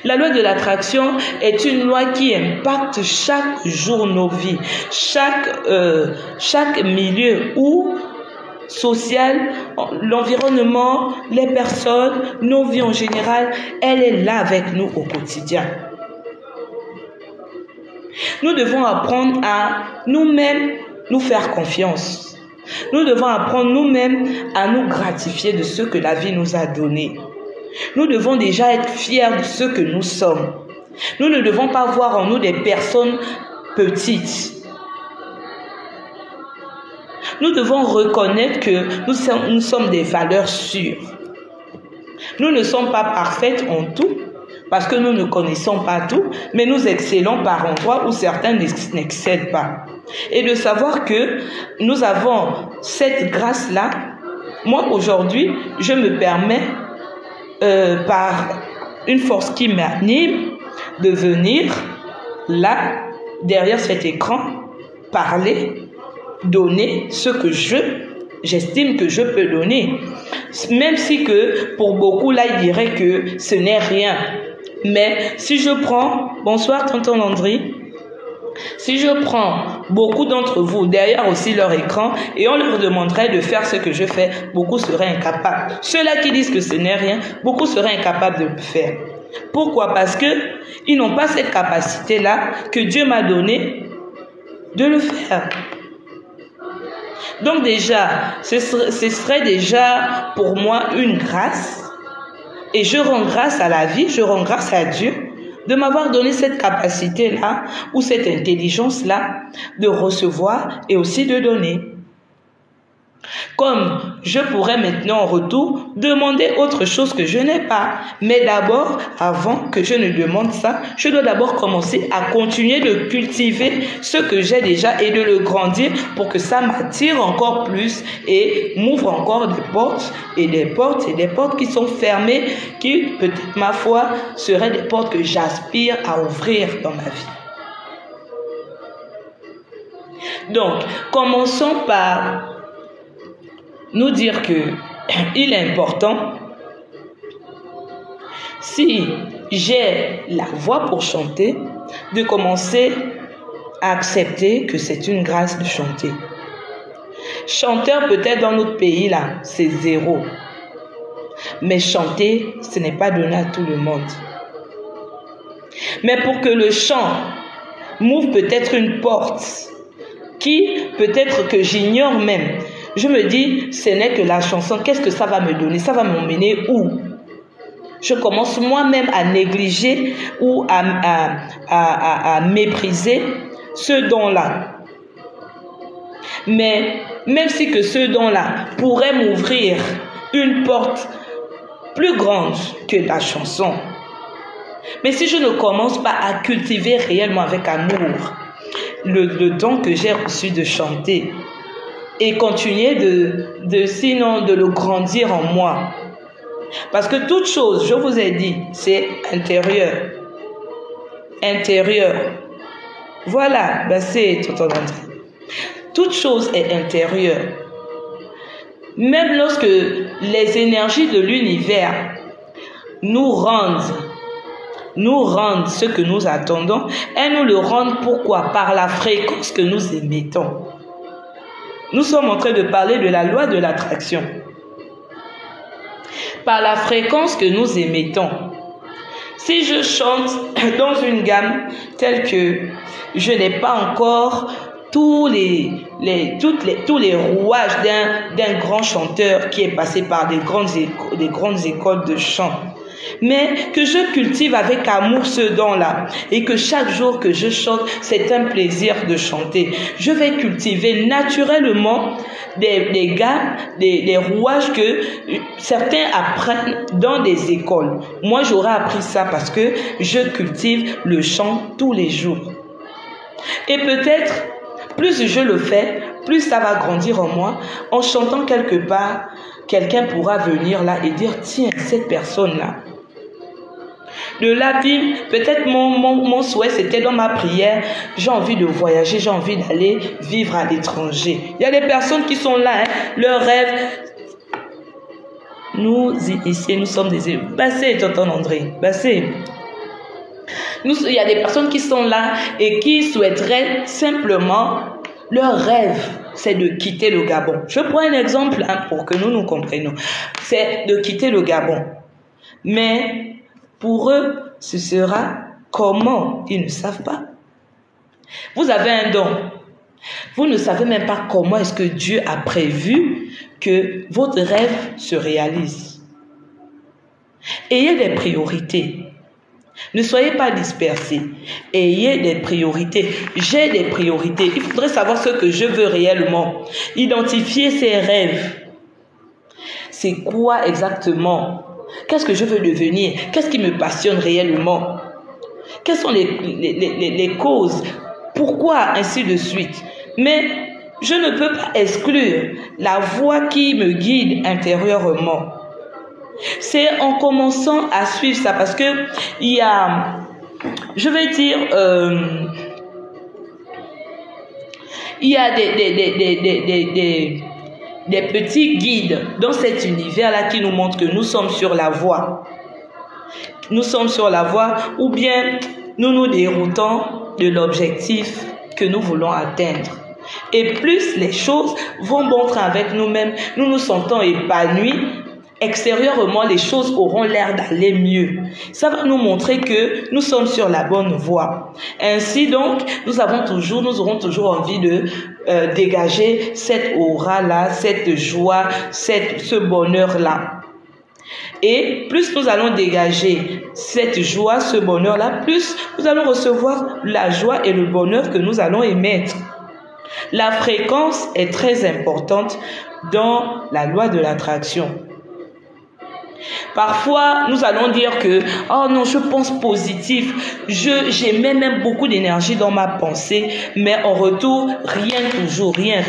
La loi de l'attraction est une loi qui impacte chaque jour nos vies, chaque milieu où sociale, l'environnement, les personnes, nos vies en général, elle est là avec nous au quotidien. Nous devons apprendre à nous-mêmes nous faire confiance. Nous devons apprendre nous-mêmes à nous gratifier de ce que la vie nous a donné. Nous devons déjà être fiers de ce que nous sommes. Nous ne devons pas voir en nous des personnes petites. Nous devons reconnaître que nous sommes des valeurs sûres. Nous ne sommes pas parfaites en tout, parce que nous ne connaissons pas tout, mais nous excellons par endroits où certains n'excellent pas. Et de savoir que nous avons cette grâce-là, moi aujourd'hui, je me permets, par une force qui m'anime, de venir là, derrière cet écran, parler, donner ce que j'estime que je peux donner. Même si que pour beaucoup là, ils diraient que ce n'est rien. Mais si je prends, bonsoir tonton Landry, si je prends beaucoup d'entre vous derrière aussi leur écran et on leur demanderait de faire ce que je fais, beaucoup seraient incapables. Ceux-là qui disent que ce n'est rien, beaucoup seraient incapables de le faire. Pourquoi? Parce que ils n'ont pas cette capacité-là que Dieu m'a donnée de le faire. Donc déjà, ce serait déjà pour moi une grâce. Et je rends grâce à la vie, je rends grâce à Dieu de m'avoir donné cette capacité-là ou cette intelligence-là de recevoir et aussi de donner. Comme je pourrais maintenant en retour demander autre chose que je n'ai pas. Mais d'abord, avant que je ne demande ça, je dois d'abord commencer à continuer de cultiver ce que j'ai déjà et de le grandir pour que ça m'attire encore plus et m'ouvre encore des portes et des portes et des portes qui sont fermées, qui peut-être ma foi seraient des portes que j'aspire à ouvrir dans ma vie. Donc, commençons par nous dire que il est important, si j'ai la voix pour chanter, de commencer à accepter que c'est une grâce de chanter. Chanteur, peut-être dans notre pays là, c'est 0. Mais chanter, ce n'est pas donné à tout le monde. Mais pour que le chant m'ouvre peut-être une porte qui peut-être que j'ignore même, je me dis, ce n'est que la chanson, qu'est-ce que ça va me donner? Ça va m'emmener où? Je commence moi-même à négliger ou à mépriser ce don-là. Mais même si que ce don-là pourrait m'ouvrir une porte plus grande que la chanson, mais si je ne commence pas à cultiver réellement avec amour le don que j'ai reçu de chanter, et continuer sinon de le grandir en moi. Parce que toute chose, je vous ai dit, c'est intérieur. Intérieur. Voilà, ben c'est tout en entrée. Toute chose est intérieure. Même lorsque les énergies de l'univers nous rendent ce que nous attendons, elles nous le rendent pourquoi? Par la fréquence que nous émettons. Nous sommes en train de parler de la loi de l'attraction. Par la fréquence que nous émettons. Si je chante dans une gamme telle que je n'ai pas encore tous les rouages d'un grand chanteur qui est passé par des grandes écoles de chant, mais que je cultive avec amour ce don-là et que chaque jour que je chante, c'est un plaisir de chanter. Je vais cultiver naturellement des gammes, des rouages que certains apprennent dans des écoles. Moi, j'aurais appris ça parce que je cultive le chant tous les jours. Et peut-être, plus je le fais, plus ça va grandir en moi. En chantant quelque part, quelqu'un pourra venir là et dire, tiens, cette personne-là. De là, peut-être mon souhait, c'était dans ma prière, j'ai envie de voyager, j'ai envie d'aller vivre à l'étranger. Il y a des personnes qui sont là, leur rêve. Nous, ici, nous sommes des... Bassé, tonton André, bassé. Il y a des personnes qui sont là et qui souhaiteraient simplement Leur rêve, c'est de quitter le Gabon. Je prends un exemple pour que nous comprenions. C'est de quitter le Gabon. Mais pour eux, ce sera comment? Ils ne savent pas. Vous avez un don. Vous ne savez même pas comment est-ce que Dieu a prévu que votre rêve se réalise. Ayez des priorités. Ne soyez pas dispersés. Ayez des priorités. J'ai des priorités. Il faudrait savoir ce que je veux réellement. Identifier ses rêves. C'est quoi exactement? Qu'est-ce que je veux devenir? Qu'est-ce qui me passionne réellement? Quelles sont les causes? Pourquoi? Ainsi de suite. Mais je ne peux pas exclure la voix qui me guide intérieurement. C'est en commençant à suivre ça parce que il y a, je vais dire, il y a des petits guides dans cet univers-là qui nous montrent que nous sommes sur la voie. Nous sommes sur la voie ou bien nous nous déroutons de l'objectif que nous voulons atteindre. Et plus les choses vont bon train avec nous-mêmes, nous nous sentons épanouis. Extérieurement, les choses auront l'air d'aller mieux. Ça va nous montrer que nous sommes sur la bonne voie. Ainsi donc, nous aurons toujours envie de dégager cette aura-là, cette joie, ce bonheur-là. Et plus nous allons dégager cette joie, ce bonheur-là, plus nous allons recevoir la joie et le bonheur que nous allons émettre. La fréquence est très importante dans la loi de l'attraction. Parfois, nous allons dire que « Oh non, je pense positif, j'émets même beaucoup d'énergie dans ma pensée, mais en retour, rien toujours, rien.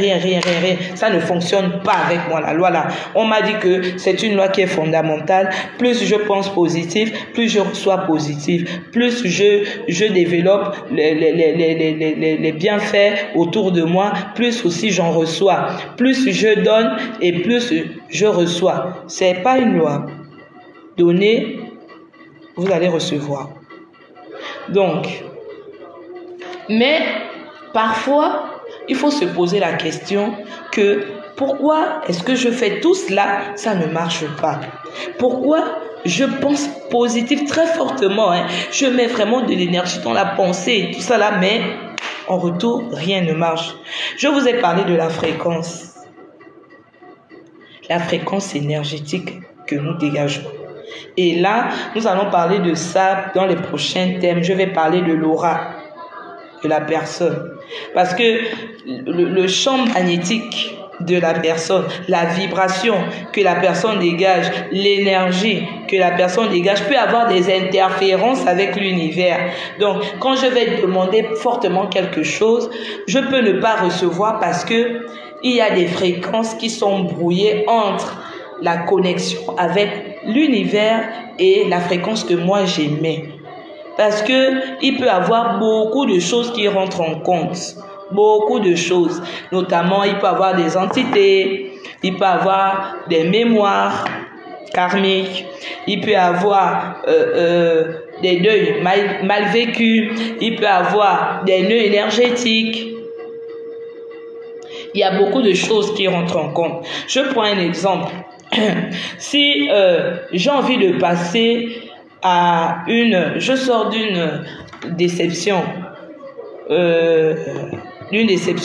Ça ne fonctionne pas avec moi, la loi là. On m'a dit que c'est une loi qui est fondamentale. Plus je pense positif, plus je reçois positif. Plus je développe les bienfaits autour de moi, plus aussi j'en reçois. Plus je donne et plus je reçois. C'est pas une loi. Donnez, vous allez recevoir. Donc, mais parfois, il faut se poser la question que pourquoi est-ce que je fais tout cela, ça ne marche pas? Pourquoi je pense positif très fortement, je mets vraiment de l'énergie dans la pensée et tout ça là, mais en retour, rien ne marche. Je vous ai parlé de la fréquence. La fréquence énergétique que nous dégageons. Et là, nous allons parler de ça dans les prochains thèmes. Je vais parler de l'aura de la personne. Parce que le champ magnétique de la personne, la vibration que la personne dégage, l'énergie que la personne dégage peut avoir des interférences avec l'univers. Donc, quand je vais demander fortement quelque chose, je peux ne pas recevoir parce que il y a des fréquences qui sont brouillées entre la connexion avec l'univers et la fréquence que moi j'émets. Parce que il peut y avoir beaucoup de choses qui rentrent en compte. Beaucoup de choses. Notamment, il peut y avoir des entités, il peut y avoir des mémoires karmiques, il peut y avoir des deuils mal vécus, il peut y avoir des nœuds énergétiques. Il y a beaucoup de choses qui rentrent en compte. Je prends un exemple. Si j'ai envie de passer à je sors d'une déception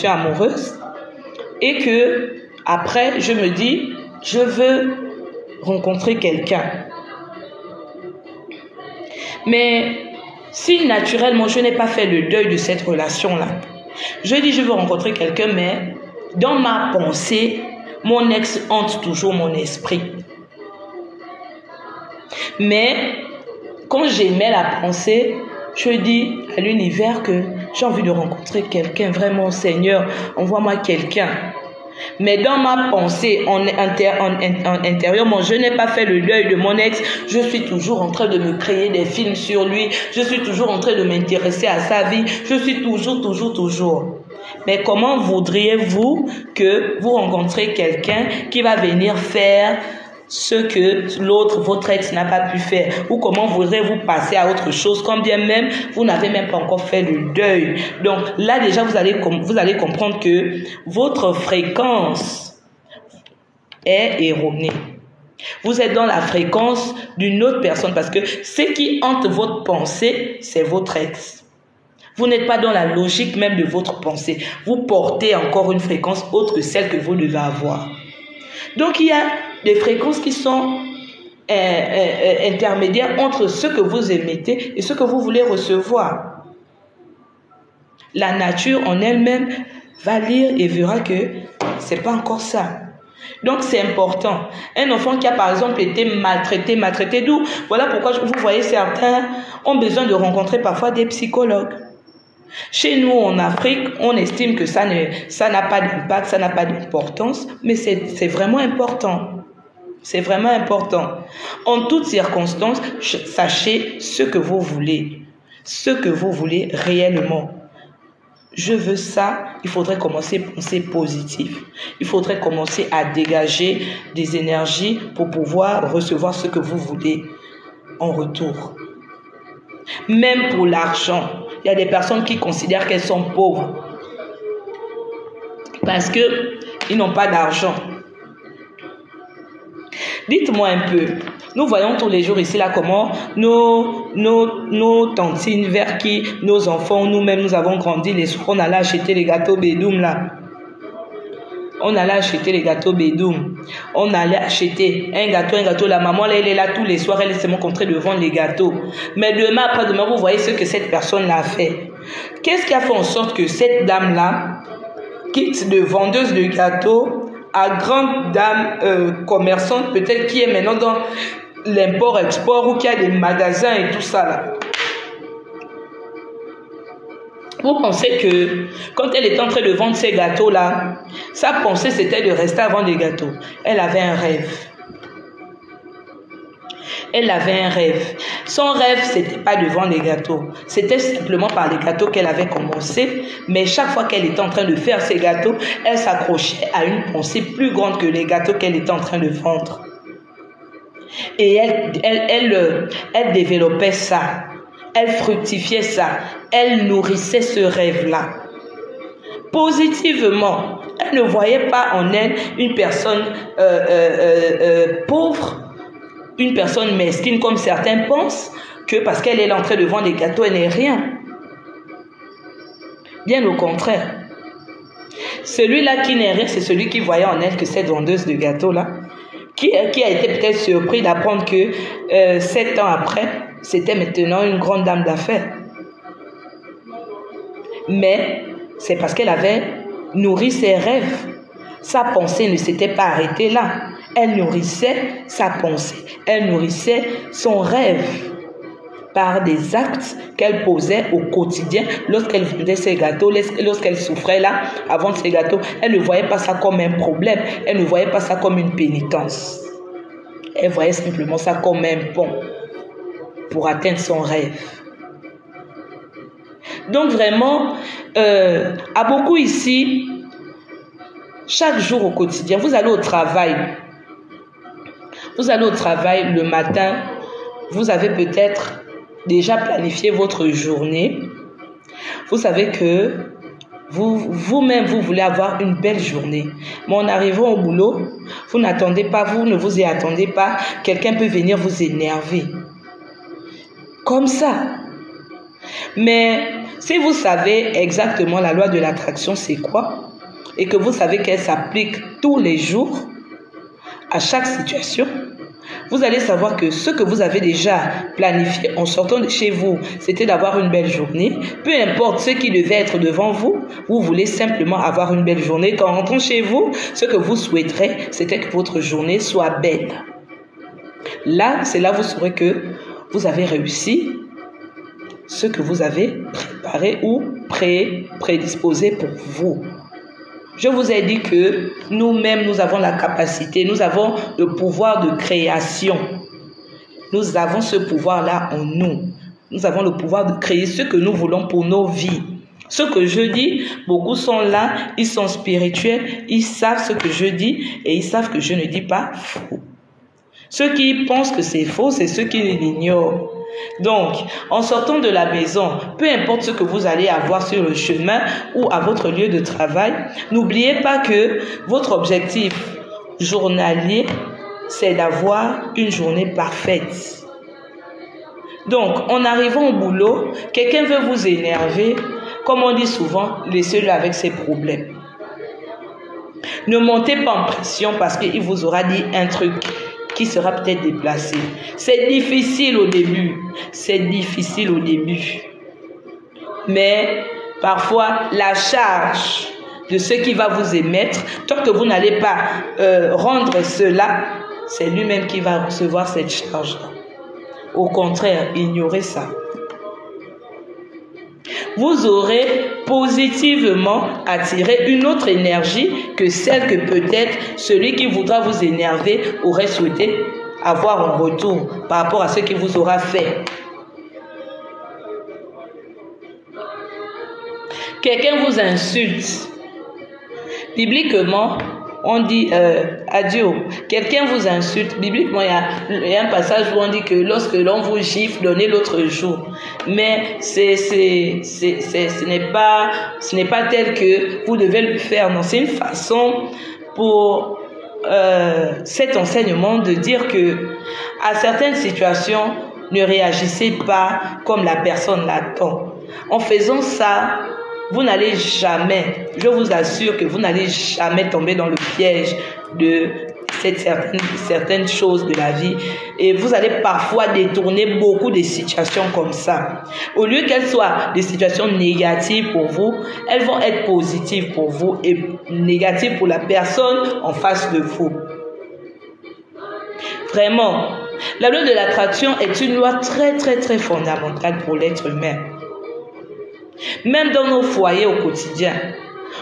amoureuse et que après je me dis je veux rencontrer quelqu'un. Mais si naturellement je n'ai pas fait le deuil de cette relation-là, je dis je veux rencontrer quelqu'un, mais dans ma pensée, mon ex hante toujours mon esprit. Mais quand j'émets la pensée, je dis à l'univers que j'ai envie de rencontrer quelqu'un, vraiment Seigneur, envoie-moi quelqu'un. Mais dans ma pensée, intérieurement, je n'ai pas fait le deuil de mon ex. Je suis toujours en train de me créer des films sur lui. Je suis toujours en train de m'intéresser à sa vie. Je suis toujours. Mais comment voudriez-vous que vous rencontrez quelqu'un qui va venir faire ce que l'autre, votre ex, n'a pas pu faire, ou comment voudrez-vous passer à autre chose, quand bien même vous n'avez même pas encore fait le deuil. Donc là déjà vous allez comprendre que votre fréquence est erronée. Vous êtes dans la fréquence d'une autre personne parce que ce qui hante votre pensée, c'est votre ex. Vous n'êtes pas dans la logique même de votre pensée. Vous portez encore une fréquence autre que celle que vous devez avoir. Donc il y a des fréquences qui sont intermédiaires entre ce que vous émettez et ce que vous voulez recevoir. La nature en elle-même va lire et verra que c'est pas encore ça. Donc c'est important. Un enfant qui a par exemple été maltraité, d'où voilà pourquoi vous voyez certains ont besoin de rencontrer parfois des psychologues. Chez nous en Afrique, on estime que ça n'a pas d'impact, ça n'a pas d'importance, mais c'est vraiment important. C'est vraiment important. En toutes circonstances, sachez ce que vous voulez réellement. Je veux ça, il faudrait commencer à penser positif. Il faudrait commencer à dégager des énergies pour pouvoir recevoir ce que vous voulez en retour. Même pour l'argent, il y a des personnes qui considèrent qu'elles sont pauvres parce qu'ils n'ont pas d'argent. Dites-moi un peu, nous voyons tous les jours ici là comment nos tantines vers qui nos enfants, nous-mêmes nous avons grandi, les soirs on allait acheter les gâteaux bédoum là. On allait acheter les gâteaux bédoum. On allait acheter un gâteau. La maman, là, elle est là tous les soirs. Elle est seulement contrainte de vendre les gâteaux. Mais demain, après-demain, vous voyez ce que cette personne-là a fait. Qu'est-ce qui a fait en sorte que cette dame-là quitte de vendeuse de gâteaux à grande dame commerçante, peut-être qui est maintenant dans l'import-export ou qui a des magasins et tout ça là. Vous pensez que quand elle était en train de vendre ces gâteaux-là, sa pensée c'était de rester à vendre des gâteaux. Elle avait un rêve. Elle avait un rêve. Son rêve, c'était pas de vendre des gâteaux. C'était simplement par les gâteaux qu'elle avait commencé. Mais chaque fois qu'elle était en train de faire ces gâteaux, elle s'accrochait à une pensée plus grande que les gâteaux qu'elle était en train de vendre. Et elle développait ça. Elle fructifiait ça. Elle nourrissait ce rêve-là. Positivement, elle ne voyait pas en elle une personne pauvre, une personne mesquine comme certains pensent, que parce qu'elle est en train de vendre des gâteaux, elle n'est rien. Bien au contraire. Celui-là qui n'est rien, c'est celui qui voyait en elle que cette vendeuse de gâteaux-là, qui a été peut-être surpris d'apprendre que 7 ans après, c'était maintenant une grande dame d'affaires. Mais c'est parce qu'elle avait nourri ses rêves. Sa pensée ne s'était pas arrêtée là. Elle nourrissait sa pensée. Elle nourrissait son rêve par des actes qu'elle posait au quotidien lorsqu'elle vendait ses gâteaux, lorsqu'elle souffrait là à vendre ses gâteaux. Elle ne voyait pas ça comme un problème. Elle ne voyait pas ça comme une pénitence. Elle voyait simplement ça comme un pont pour atteindre son rêve. Donc vraiment, à beaucoup ici, chaque jour au quotidien, vous allez au travail. Vous allez au travail le matin, vous avez peut-être déjà planifié votre journée. Vous savez que vous-même, vous voulez avoir une belle journée. Mais en arrivant au boulot, vous ne vous y attendez pas. Quelqu'un peut venir vous énerver. Comme ça. Mais si vous savez exactement la loi de l'attraction, c'est quoi, et que vous savez qu'elle s'applique tous les jours, à chaque situation, vous allez savoir que ce que vous avez déjà planifié en sortant de chez vous, c'était d'avoir une belle journée. Peu importe ce qui devait être devant vous, vous voulez simplement avoir une belle journée. Quand rentrant chez vous, ce que vous souhaiterez, c'était que votre journée soit belle. Là, c'est là que vous saurez que vous avez réussi ce que vous avez préparé ou prédisposé pour vous. Je vous ai dit que nous-mêmes, nous avons la capacité, nous avons le pouvoir de création. Nous avons ce pouvoir-là en nous. Nous avons le pouvoir de créer ce que nous voulons pour nos vies. Ce que je dis, beaucoup sont là, ils sont spirituels, ils savent ce que je dis et ils savent que je ne dis pas faux. Ceux qui pensent que c'est faux, c'est ceux qui l'ignorent. Donc, en sortant de la maison, peu importe ce que vous allez avoir sur le chemin ou à votre lieu de travail, n'oubliez pas que votre objectif journalier, c'est d'avoir une journée parfaite. Donc, en arrivant au boulot, quelqu'un veut vous énerver, comme on dit souvent, laissez-le avec ses problèmes. Ne montez pas en pression parce qu'il vous aura dit un truc qui sera peut-être déplacé. C'est difficile au début. C'est difficile au début. Mais parfois, la charge de ce qui va vous émettre, tant que vous n'allez pas rendre cela, c'est lui-même qui va recevoir cette charge. Au contraire, ignorez ça. Vous aurez positivement attiré une autre énergie que celle que peut-être celui qui voudra vous énerver aurait souhaité avoir en retour par rapport à ce qu'il vous aura fait. Quelqu'un vous insulte. Bibliquement, on dit adieu. Quelqu'un vous insulte. Bibliquement, il y a un passage où on dit que lorsque l'on vous gifle, donnez l'autre jour. Mais ce n'est pas tel que vous devez le faire. Non, c'est une façon pour cet enseignement de dire que à certaines situations, ne réagissez pas comme la personne l'attend. En faisant ça, vous n'allez jamais, je vous assure que vous n'allez jamais tomber dans le piège de certaines choses de la vie. Et vous allez parfois détourner beaucoup de situations comme ça. Au lieu qu'elles soient des situations négatives pour vous, elles vont être positives pour vous et négatives pour la personne en face de vous. Vraiment, la loi de l'attraction est une loi très très très fondamentale pour l'être humain. Même dans nos foyers au quotidien,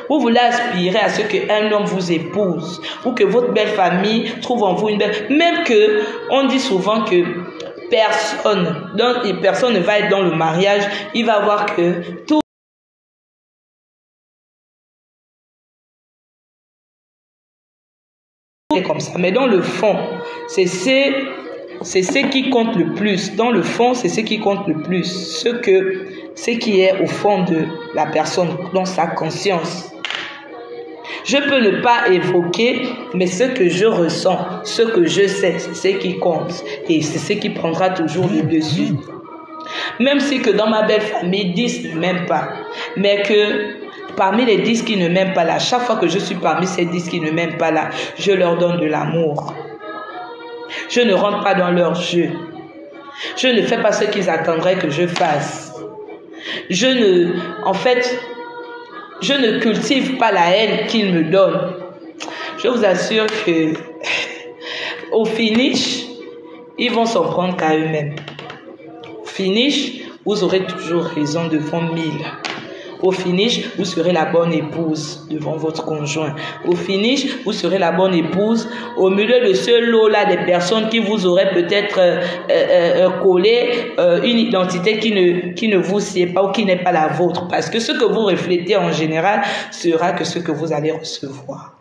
vous voulez aspirer à ce qu'un homme vous épouse ou que votre belle famille trouve en vous une belle... Même que, on dit souvent que personne ne va être dans le mariage, il va voir que tout est comme ça. Mais dans le fond, c'est ce qui compte le plus. Dans le fond, c'est ce qui compte le plus. Ce qui est au fond de la personne, dans sa conscience. Je peux ne pas évoquer, mais ce que je ressens, ce que je sais, c'est ce qui compte. Et c'est ce qui prendra toujours le dessus. Même si que dans ma belle famille, 10 ne m'aiment pas. Mais que parmi les 10 qui ne m'aiment pas là, chaque fois que je suis parmi ces 10 qui ne m'aiment pas là, je leur donne de l'amour. Je ne rentre pas dans leur jeu. Je ne fais pas ce qu'ils attendraient que je fasse. Je ne cultive pas la haine qu'ils me donnent. Je vous assure que au finish, ils vont s'en prendre qu'à eux-mêmes. Au finish, vous aurez toujours raison devant 1000. Au finish, vous serez la bonne épouse devant votre conjoint. Au finish, vous serez la bonne épouse au milieu de ce lot-là des personnes qui vous auraient peut-être collé une identité qui ne vous sied pas ou qui n'est pas la vôtre. Parce que ce que vous reflétez en général sera que ce que vous allez recevoir.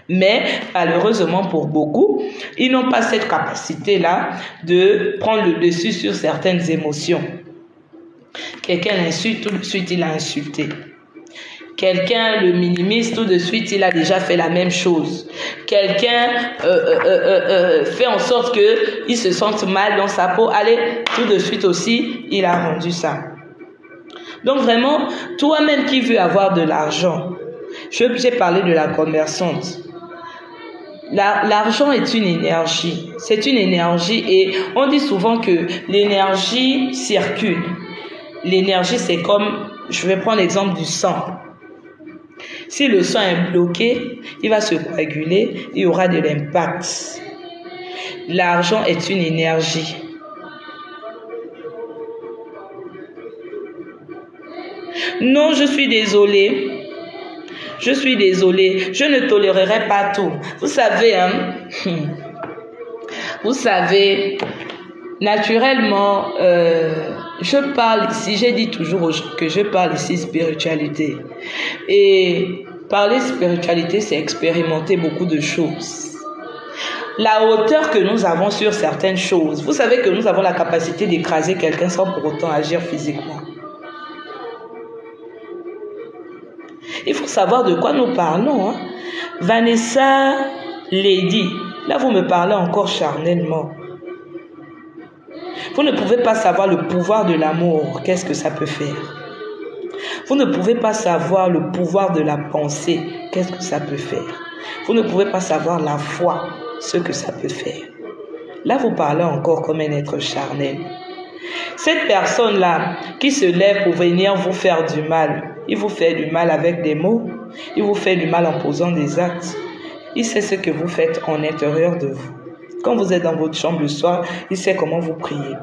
Mais malheureusement pour beaucoup, ils n'ont pas cette capacité-là de prendre le dessus sur certaines émotions. Quelqu'un l'insulte, tout de suite il a insulté. Quelqu'un le minimise, tout de suite il a déjà fait la même chose. Quelqu'un fait en sorte qu'il se sente mal dans sa peau. Allez, tout de suite aussi, il a rendu ça. Donc vraiment, toi-même qui veux avoir de l'argent, j'ai parlé de la commerçante. L'argent est une énergie. C'est une énergie et on dit souvent que l'énergie circule. L'énergie, c'est comme, je vais prendre l'exemple du sang. Si le sang est bloqué, il va se coaguler, il y aura de l'impact. L'argent est une énergie. Non, je suis désolée. Je suis désolée. Je ne tolérerai pas tout. Vous savez, vous savez, naturellement, je parle ici, j'ai dit toujours aux gens que je parle ici spiritualité. Et parler spiritualité, c'est expérimenter beaucoup de choses. la hauteur que nous avons sur certaines choses. Vous savez que nous avons la capacité d'écraser quelqu'un sans pour autant agir physiquement. Il faut savoir de quoi nous parlons. Vanessa Lady, là vous me parlez encore charnellement. Vous ne pouvez pas savoir le pouvoir de l'amour, qu'est-ce que ça peut faire. Vous ne pouvez pas savoir le pouvoir de la pensée, qu'est-ce que ça peut faire. Vous ne pouvez pas savoir la foi, ce que ça peut faire. Là, vous parlez encore comme un être charnel. Cette personne-là qui se lève pour venir vous faire du mal, il vous fait du mal avec des mots, il vous fait du mal en posant des actes. Il sait ce que vous faites en intérieur de vous. Quand vous êtes dans votre chambre le soir, il sait comment vous priez.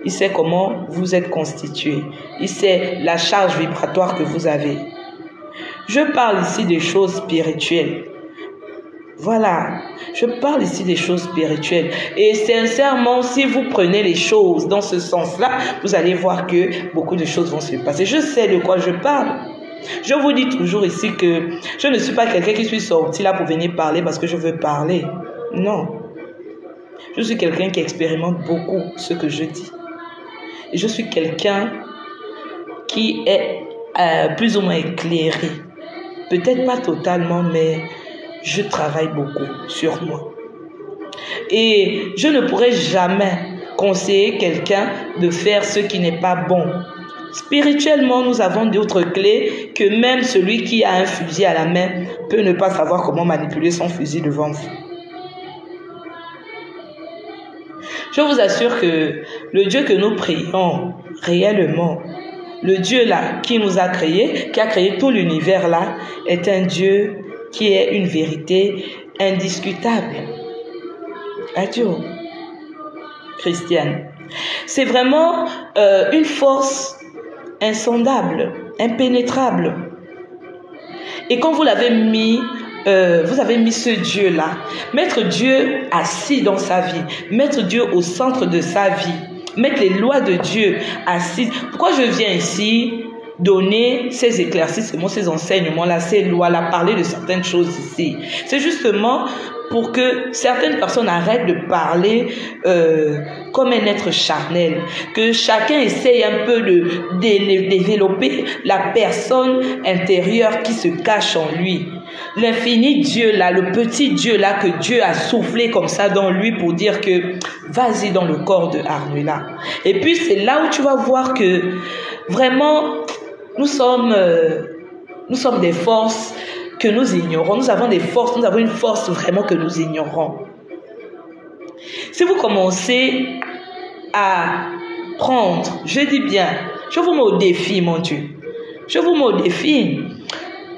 Il sait comment vous êtes constitué. Il sait la charge vibratoire que vous avez. Je parle ici des choses spirituelles. Voilà, je parle ici des choses spirituelles. Et sincèrement, si vous prenez les choses dans ce sens-là, vous allez voir que beaucoup de choses vont se passer. Je sais de quoi je parle. Je vous dis toujours ici que je ne suis pas quelqu'un qui suis sorti là pour venir parler parce que je veux parler. Non. Je suis quelqu'un qui expérimente beaucoup ce que je dis. Et je suis quelqu'un qui est plus ou moins éclairé. Peut-être pas totalement, mais je travaille beaucoup sur moi. Et je ne pourrai jamais conseiller quelqu'un de faire ce qui n'est pas bon. Spirituellement, nous avons d'autres clés que même celui qui a un fusil à la main peut ne pas savoir comment manipuler son fusil devant vous. Je vous assure que le Dieu que nous prions réellement, le Dieu là qui nous a créés, qui a créé tout l'univers là, est un Dieu qui est une vérité indiscutable. Adieu, chrétienne. C'est vraiment une force insondable, impénétrable. Et quand vous l'avez mis, vous avez mis ce Dieu-là, mettre Dieu assis dans sa vie, mettre Dieu au centre de sa vie, mettre les lois de Dieu assises. Pourquoi je viens ici donner ces éclaircissements, ces enseignements-là, ces lois-là, parler de certaines choses ici? C'est justement pour que certaines personnes arrêtent de parler comme un être charnel, que chacun essaye un peu de développer la personne intérieure qui se cache en lui. L'infini Dieu là, le petit Dieu là que Dieu a soufflé comme ça dans lui pour dire que vas-y dans le corps de Arnella. Et puis c'est là où tu vas voir que vraiment nous sommes des forces que nous ignorons. Nous avons des forces, nous avons une force vraiment que nous ignorons. Si vous commencez à prendre, je dis bien, je vous mets au défi mon Dieu. Je vous mets au défi.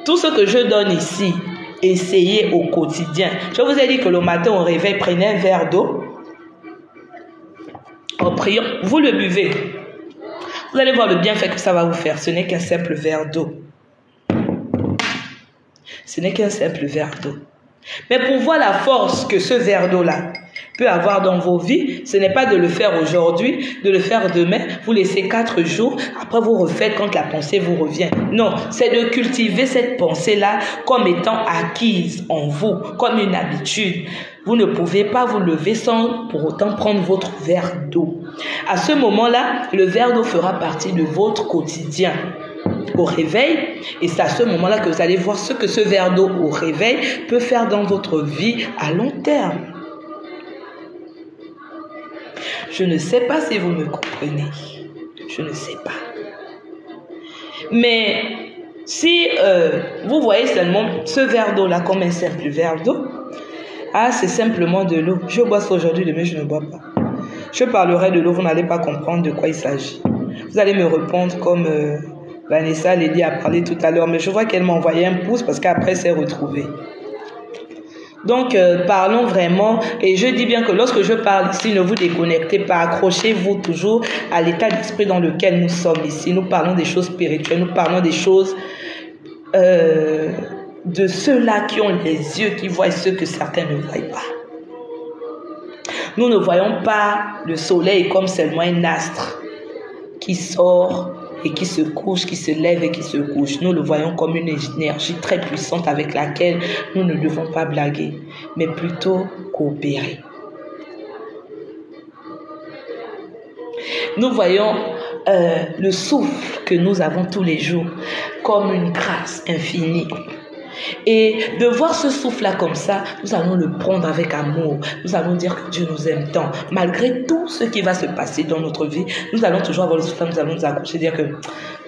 Tout ce que je donne ici, essayez au quotidien. Je vous ai dit que le matin au réveil, prenez un verre d'eau. En priant, vous le buvez. Vous allez voir le bienfait que ça va vous faire. Ce n'est qu'un simple verre d'eau. Ce n'est qu'un simple verre d'eau. Mais pour voir la force que ce verre d'eau-là peut avoir dans vos vies, ce n'est pas de le faire aujourd'hui, de le faire demain, vous laissez 4 jours, après vous refaites quand la pensée vous revient. Non, c'est de cultiver cette pensée-là comme étant acquise en vous, comme une habitude. Vous ne pouvez pas vous lever sans pour autant prendre votre verre d'eau. À ce moment-là, le verre d'eau fera partie de votre quotidien. Au réveil, et c'est à ce moment-là que vous allez voir ce que ce verre d'eau au réveil peut faire dans votre vie à long terme. Je ne sais pas si vous me comprenez. Je ne sais pas. Mais si vous voyez seulement ce verre d'eau-là comme un simple verre d'eau, c'est simplement de l'eau. Je bois ça aujourd'hui, demain je ne bois pas. Je parlerai de l'eau, vous n'allez pas comprendre de quoi il s'agit. Vous allez me répondre comme Vanessa Lady a parlé tout à l'heure, mais je vois qu'elle m'a envoyé un pouce parce qu'après c'est retrouvé. Donc, parlons vraiment, et je dis bien que lorsque je parle ici, ne vous déconnectez pas, accrochez-vous toujours à l'état d'esprit dans lequel nous sommes ici. Nous parlons des choses spirituelles, nous parlons des choses de ceux-là qui ont les yeux, qui voient ce que certains ne voient pas. Nous ne voyons pas le soleil comme seulement un astre qui sort et qui se couche, qui se lève et qui se couche. Nous le voyons comme une énergie très puissante avec laquelle nous ne devons pas blaguer, mais plutôt coopérer. Nous voyons le souffle que nous avons tous les jours comme une grâce infinie. Et de voir ce souffle-là comme ça, nous allons le prendre avec amour. Nous allons dire que Dieu nous aime tant. Malgré tout ce qui va se passer dans notre vie, nous allons toujours avoir le souffle, nous allons nous accrocher, dire que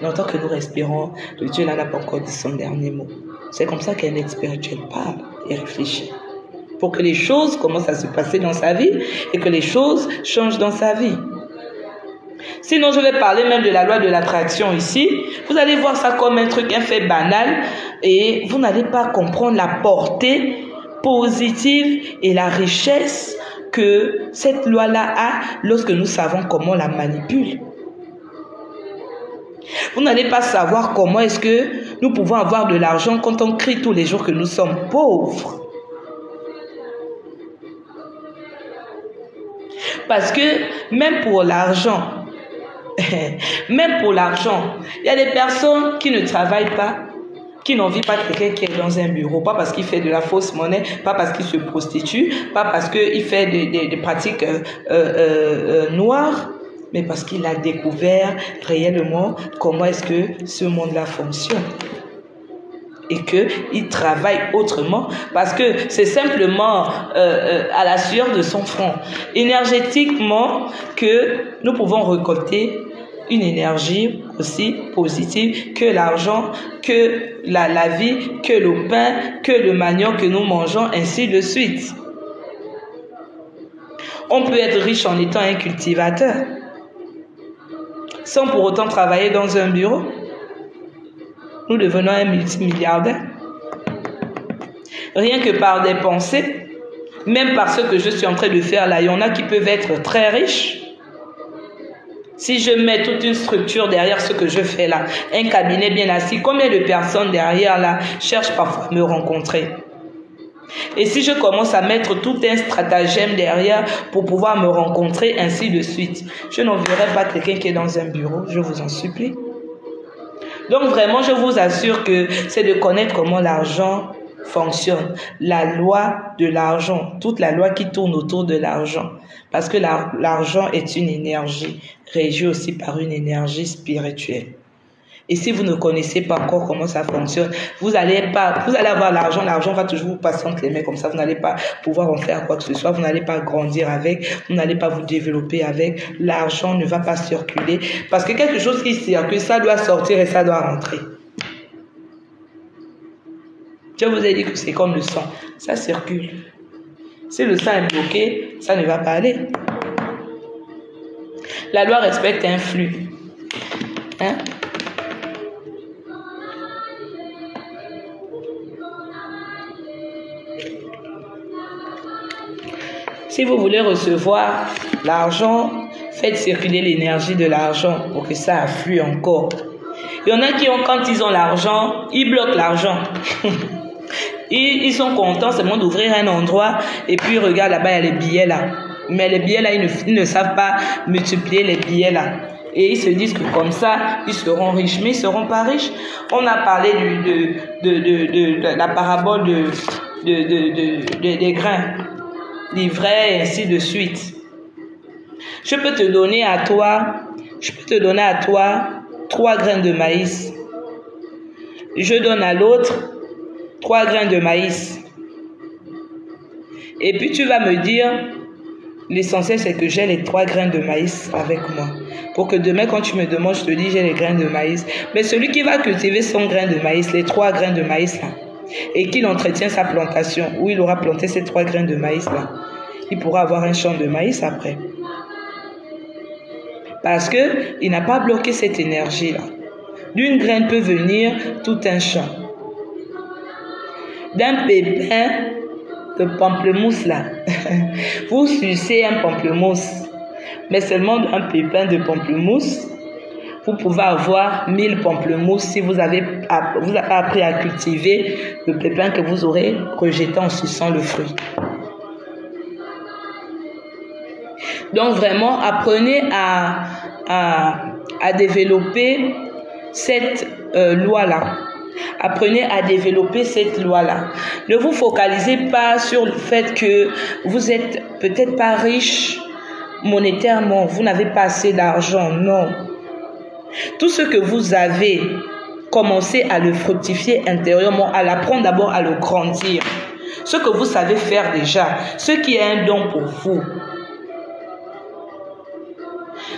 longtemps que nous respirons, le Dieu là n'a pas encore dit son dernier mot. C'est comme ça qu'un être spirituel parle et réfléchit. Pour que les choses commencent à se passer dans sa vie et que les choses changent dans sa vie. Sinon, je vais parler même de la loi de l'attraction ici. Vous allez voir ça comme un truc, un fait banal, et vous n'allez pas comprendre la portée positive et la richesse que cette loi-là a lorsque nous savons comment on la manipule. Vous n'allez pas savoir comment est-ce que nous pouvons avoir de l'argent quand on crie tous les jours que nous sommes pauvres. Parce que même pour l'argent, il y a des personnes qui ne travaillent pas, qui n'envient pas quelqu'un qui est dans un bureau, pas parce qu'il fait de la fausse monnaie, pas parce qu'il se prostitue, pas parce qu'il fait des pratiques noires, mais parce qu'il a découvert réellement comment est-ce que ce monde-là fonctionne. Et qu'il travaille autrement, parce que c'est simplement à la sueur de son front, énergétiquement, que nous pouvons récolter une énergie aussi positive que l'argent, que la vie, que le pain, que le manioc que nous mangeons, ainsi de suite. On peut être riche en étant un cultivateur, sans pour autant travailler dans un bureau. Nous devenons un multimilliardaire. Rien que par des pensées, même par ce que je suis en train de faire là, il y en a qui peuvent être très riches. Si je mets toute une structure derrière ce que je fais là, un cabinet bien assis, combien de personnes derrière là cherchent parfois à me rencontrer? Et si je commence à mettre tout un stratagème derrière pour pouvoir me rencontrer, ainsi de suite, je n'enverrai pas quelqu'un qui est dans un bureau, je vous en supplie. Donc vraiment, je vous assure que c'est de connaître comment l'argent fonctionne. La loi de l'argent, toute la loi qui tourne autour de l'argent. Parce que l'argent est une énergie, régie aussi par une énergie spirituelle. Et si vous ne connaissez pas encore comment ça fonctionne, vous allez avoir l'argent va toujours vous passer entre les mains comme ça, vous n'allez pas pouvoir en faire quoi que ce soit, vous n'allez pas grandir avec, vous n'allez pas vous développer avec, l'argent ne va pas circuler, parce que quelque chose qui circule, ça doit sortir et ça doit rentrer. Je vous ai dit que c'est comme le sang, ça circule. Si le sang est bloqué, ça ne va pas aller. La loi respecte un flux. Hein? Si vous voulez recevoir l'argent, faites circuler l'énergie de l'argent pour que ça afflue encore. Il y en a qui ont, quand ils ont l'argent, ils bloquent l'argent. Ils sont contents seulement d'ouvrir un endroit et puis regarde là-bas, il y a les billets là. Mais les billets là, ils ne savent pas multiplier les billets là. Et ils se disent que comme ça, ils seront riches, mais ils ne seront pas riches. On a parlé de la parabole des grains. L'ivraie et ainsi de suite. Je peux te donner à toi 3 grains de maïs. Je donne à l'autre 3 grains de maïs. Et puis tu vas me dire, l'essentiel c'est que j'ai les 3 grains de maïs avec moi. Pour que demain quand tu me demandes, je te dis j'ai les grains de maïs. Mais celui qui va cultiver son grain de maïs, les 3 grains de maïs là, et qu'il entretient sa plantation, où il aura planté ces 3 grains de maïs là, il pourra avoir un champ de maïs après. Parce qu'il n'a pas bloqué cette énergie là. D'une graine peut venir tout un champ. D'un pépin de pamplemousse là, vous sucez un pamplemousse, mais seulement d'un pépin de pamplemousse, vous pouvez avoir 1000 pamplemousses si vous avez appris à cultiver le pépin que vous aurez rejeté en suçant le fruit. Donc vraiment, apprenez à développer cette loi-là. Apprenez à développer cette loi-là. Ne vous focalisez pas sur le fait que vous êtes peut-être pas riche monétairement, vous n'avez pas assez d'argent. Non. Tout ce que vous avez, commencez à le fructifier intérieurement, à l'apprendre d'abord à le grandir. Ce que vous savez faire déjà, ce qui est un don pour vous.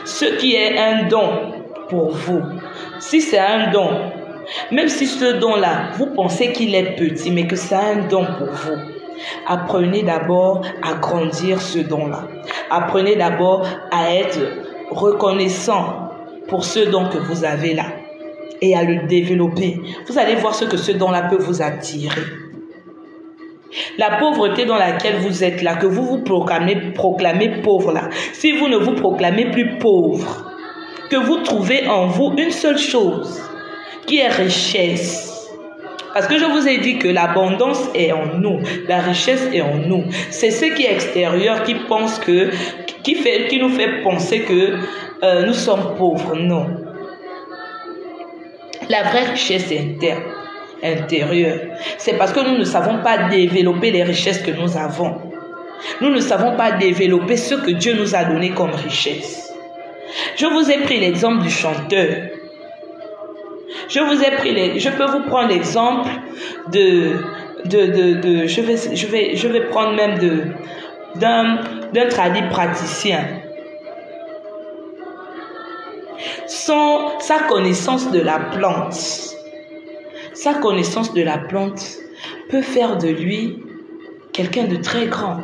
Ce qui est un don pour vous. Si c'est un don, même si ce don-là, vous pensez qu'il est petit, mais que c'est un don pour vous, apprenez d'abord à grandir ce don-là. Apprenez d'abord à être reconnaissant pour ce don que vous avez là et à le développer. Vous allez voir ce que ce don-là peut vous attirer. La pauvreté dans laquelle vous êtes là, que vous vous proclamez pauvre là, si vous ne vous proclamez plus pauvre, que vous trouvez en vous une seule chose, qui est richesse. Parce que je vous ai dit que l'abondance est en nous, la richesse est en nous. C'est ce qui est extérieur qui pense que, qui nous fait penser que nous sommes pauvres. Non. La vraie richesse est intérieure. C'est parce que nous ne savons pas développer les richesses que nous avons. Nous ne savons pas développer ce que Dieu nous a donné comme richesse. Je vous ai pris l'exemple du chanteur. Je peux vous prendre l'exemple je vais prendre même d'un tradit praticien. Sa connaissance de la plante, peut faire de lui quelqu'un de très grand.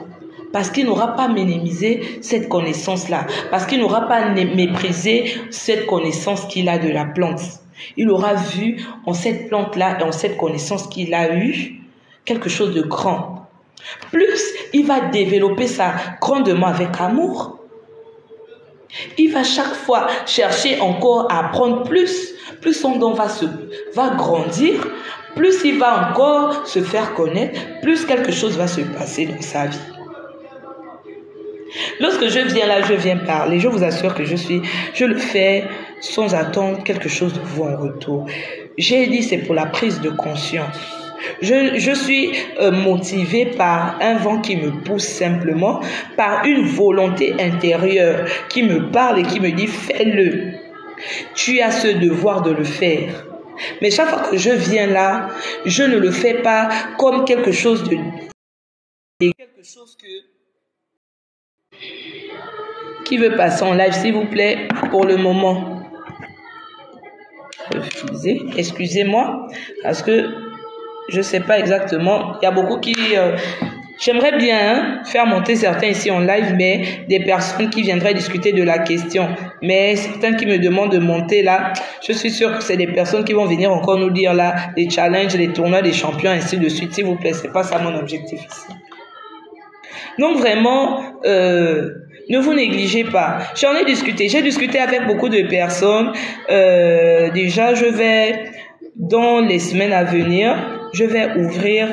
Parce qu'il n'aura pas minimisé cette connaissance-là. Parce qu'il n'aura pas méprisé cette connaissance qu'il a de la plante. Il aura vu en cette plante-là et en cette connaissance qu'il a eue quelque chose de grand. Plus il va développer ça grandement avec amour. Il va chaque fois chercher encore à apprendre plus. Plus son don va grandir, plus il va encore se faire connaître, plus quelque chose va se passer dans sa vie. Lorsque je viens là, je viens parler, je vous assure que je le fais sans attendre quelque chose de vous en retour. J'ai dit c'est pour la prise de conscience. Je suis motivée par un vent qui me pousse simplement, par une volonté intérieure qui me parle et qui me dit fais-le. Tu as ce devoir de le faire. Mais chaque fois que je viens là, je ne le fais pas comme quelque chose qui veut passer en live, s'il vous plaît, pour le moment. Excusez-moi, parce que je ne sais pas exactement. Il y a beaucoup qui... J'aimerais bien faire monter certains ici en live, mais des personnes qui viendraient discuter de la question. Mais certains qui me demandent de monter là, je suis sûre que c'est des personnes qui vont venir encore nous dire là, les challenges, les tournois des champions, ainsi de suite. S'il vous plaît, c'est pas ça mon objectif ici. Donc vraiment, ne vous négligez pas. J'ai discuté avec beaucoup de personnes. Déjà, dans les semaines à venir, je vais ouvrir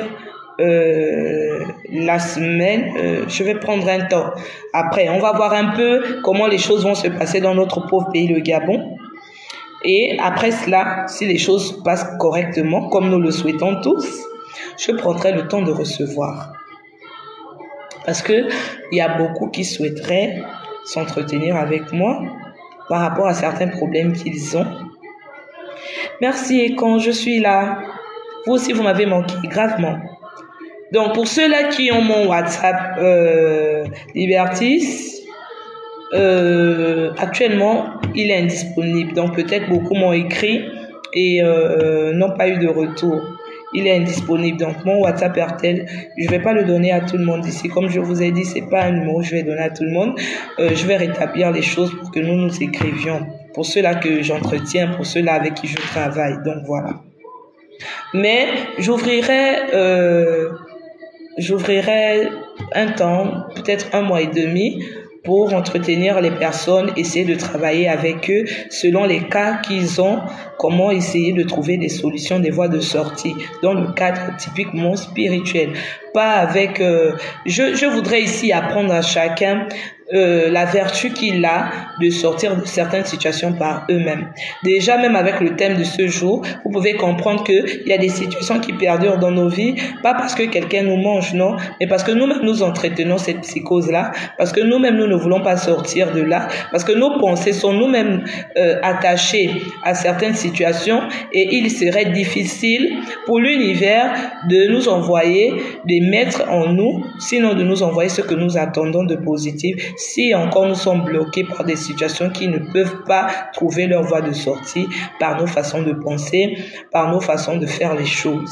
la semaine, je vais prendre un temps. Après, on va voir un peu comment les choses vont se passer dans notre pauvre pays, le Gabon. Et après cela, si les choses passent correctement, comme nous le souhaitons tous, je prendrai le temps de recevoir. Parce que il y a beaucoup qui souhaiteraient s'entretenir avec moi par rapport à certains problèmes qu'ils ont. Merci, et quand je suis là, vous aussi vous m'avez manqué gravement. Donc pour ceux-là qui ont mon WhatsApp Libertis, actuellement il est indisponible. Donc peut-être beaucoup m'ont écrit et n'ont pas eu de retour. Il est indisponible. Donc mon WhatsApp RTL, je vais pas le donner à tout le monde ici. Comme je vous ai dit, c'est pas un numéro que je vais donner à tout le monde. Je vais rétablir les choses pour que nous nous écrivions. Pour ceux-là que j'entretiens, pour ceux-là avec qui je travaille. Donc voilà. Mais j'ouvrirai un temps, peut-être 1 mois et demi, pour entretenir les personnes, essayer de travailler avec eux selon les cas qu'ils ont, comment essayer de trouver des solutions, des voies de sortie dans le cadre typiquement spirituel. pas avec... je voudrais ici apprendre à chacun la vertu qu'il a de sortir de certaines situations par eux-mêmes. Déjà, même avec le thème de ce jour, vous pouvez comprendre qu'il y a des situations qui perdurent dans nos vies, pas parce que quelqu'un nous mange, non, mais parce que nous-mêmes nous entretenons cette psychose-là, parce que nous-mêmes nous ne voulons pas sortir de là, parce que nos pensées sont nous-mêmes attachées à certaines situations et il serait difficile pour l'univers de nous envoyer, de mettre en nous, sinon de nous envoyer ce que nous attendons de positif, si encore nous sommes bloqués par des situations qui ne peuvent pas trouver leur voie de sortie par nos façons de penser, par nos façons de faire les choses.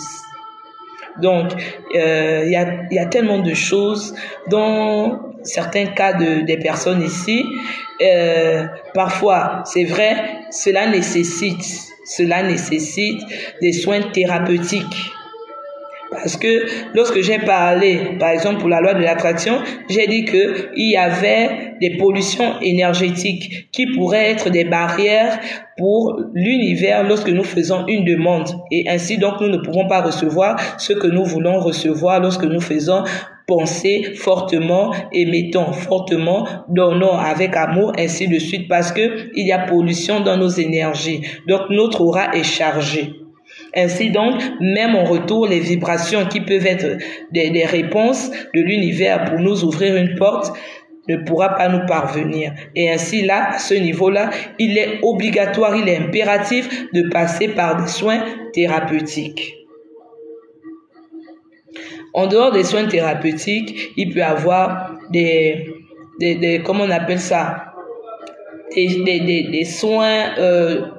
Donc, il y a tellement de choses dans certains cas des personnes ici. Parfois, c'est vrai, cela nécessite des soins thérapeutiques. Parce que lorsque j'ai parlé, par exemple, pour la loi de l'attraction, j'ai dit qu'il y avait des pollutions énergétiques qui pourraient être des barrières pour l'univers lorsque nous faisons une demande. Et ainsi, donc, nous ne pouvons pas recevoir ce que nous voulons recevoir lorsque nous faisons penser fortement, émettons fortement, donnons avec amour, ainsi de suite, parce que il y a pollution dans nos énergies. Donc, notre aura est chargée. Ainsi donc, même en retour, les vibrations qui peuvent être des réponses de l'univers pour nous ouvrir une porte ne pourra pas nous parvenir. Et ainsi là, à ce niveau-là, il est obligatoire, il est impératif de passer par des soins thérapeutiques. En dehors des soins thérapeutiques, il peut y avoir comment on appelle ça? Des soins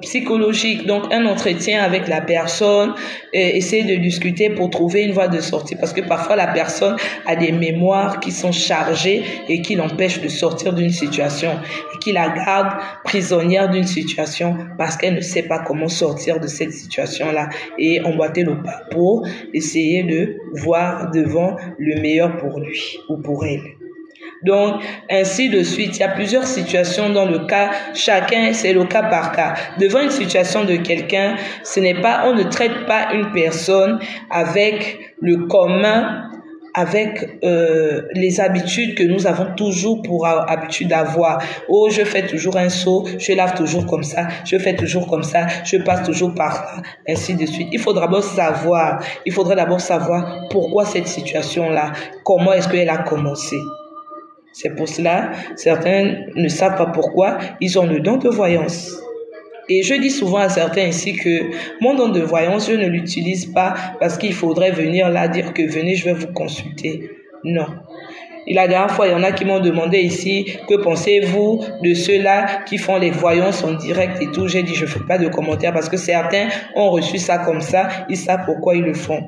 psychologiques, donc un entretien avec la personne, essayer de discuter pour trouver une voie de sortie, parce que parfois la personne a des mémoires qui sont chargées et qui l'empêchent de sortir d'une situation et qui la garde prisonnière d'une situation parce qu'elle ne sait pas comment sortir de cette situation-là et emboîter le pas pour essayer de voir devant le meilleur pour lui ou pour elle. Donc, ainsi de suite, il y a plusieurs situations dans le cas, chacun, c'est le cas par cas. Devant une situation de quelqu'un, on ne traite pas une personne avec le commun, avec les habitudes que nous avons toujours pour habitude d'avoir. Oh, je fais toujours un saut, je lave toujours comme ça, je fais toujours comme ça, je passe toujours par là, ainsi de suite. Il faudrait d'abord savoir pourquoi cette situation-là, comment est-ce qu'elle a commencé. C'est pour cela, certains ne savent pas pourquoi, ils ont le don de voyance. Et je dis souvent à certains ici que mon don de voyance, je ne l'utilise pas parce qu'il faudrait venir là dire que venez, je vais vous consulter. Non. Et la dernière fois, il y en a qui m'ont demandé ici, que pensez-vous de ceux-là qui font les voyances en direct et tout. J'ai dit, je ne fais pas de commentaires parce que certains ont reçu ça comme ça, ils savent pourquoi ils le font.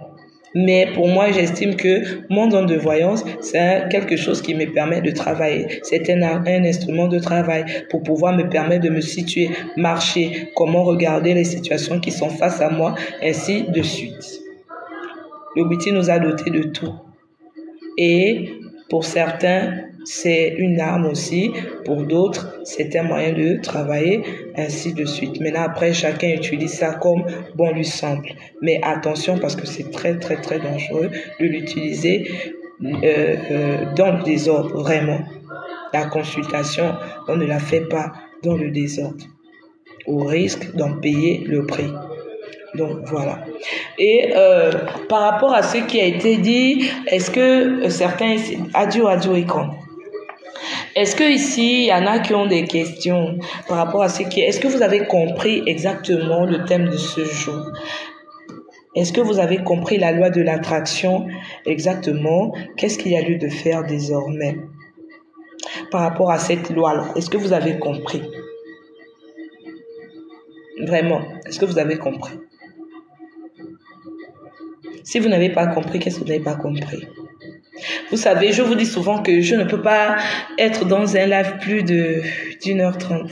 Mais pour moi, j'estime que mon don de voyance, c'est quelque chose qui me permet de travailler. C'est un instrument de travail pour pouvoir me permettre de me situer, marcher, comment regarder les situations qui sont face à moi, ainsi de suite. Le Biti nous a dotés de tout. Et pour certains, c'est une arme aussi. Pour d'autres, c'est un moyen de travailler, ainsi de suite. Maintenant, après, chacun utilise ça comme bon lui semble. Mais attention, parce que c'est très, très, très dangereux de l'utiliser dans le désordre, vraiment. La consultation, on ne la fait pas dans le désordre, au risque d'en payer le prix. Donc voilà. Et par rapport à ce qui a été dit, est-ce que certains adieu et quand est-ce que ici il y en a qui ont des questions par rapport à ce qui est-ce que vous avez compris exactement le thème de ce jour? Est-ce que vous avez compris la loi de l'attraction exactement? Qu'est-ce qu'il y a lieu de faire désormais par rapport à cette loi-là? Est-ce que vous avez compris? Vraiment, est-ce que vous avez compris? Si vous n'avez pas compris, qu'est-ce que vous n'avez pas compris? Vous savez, je vous dis souvent que je ne peux pas être dans un live plus d'1h30.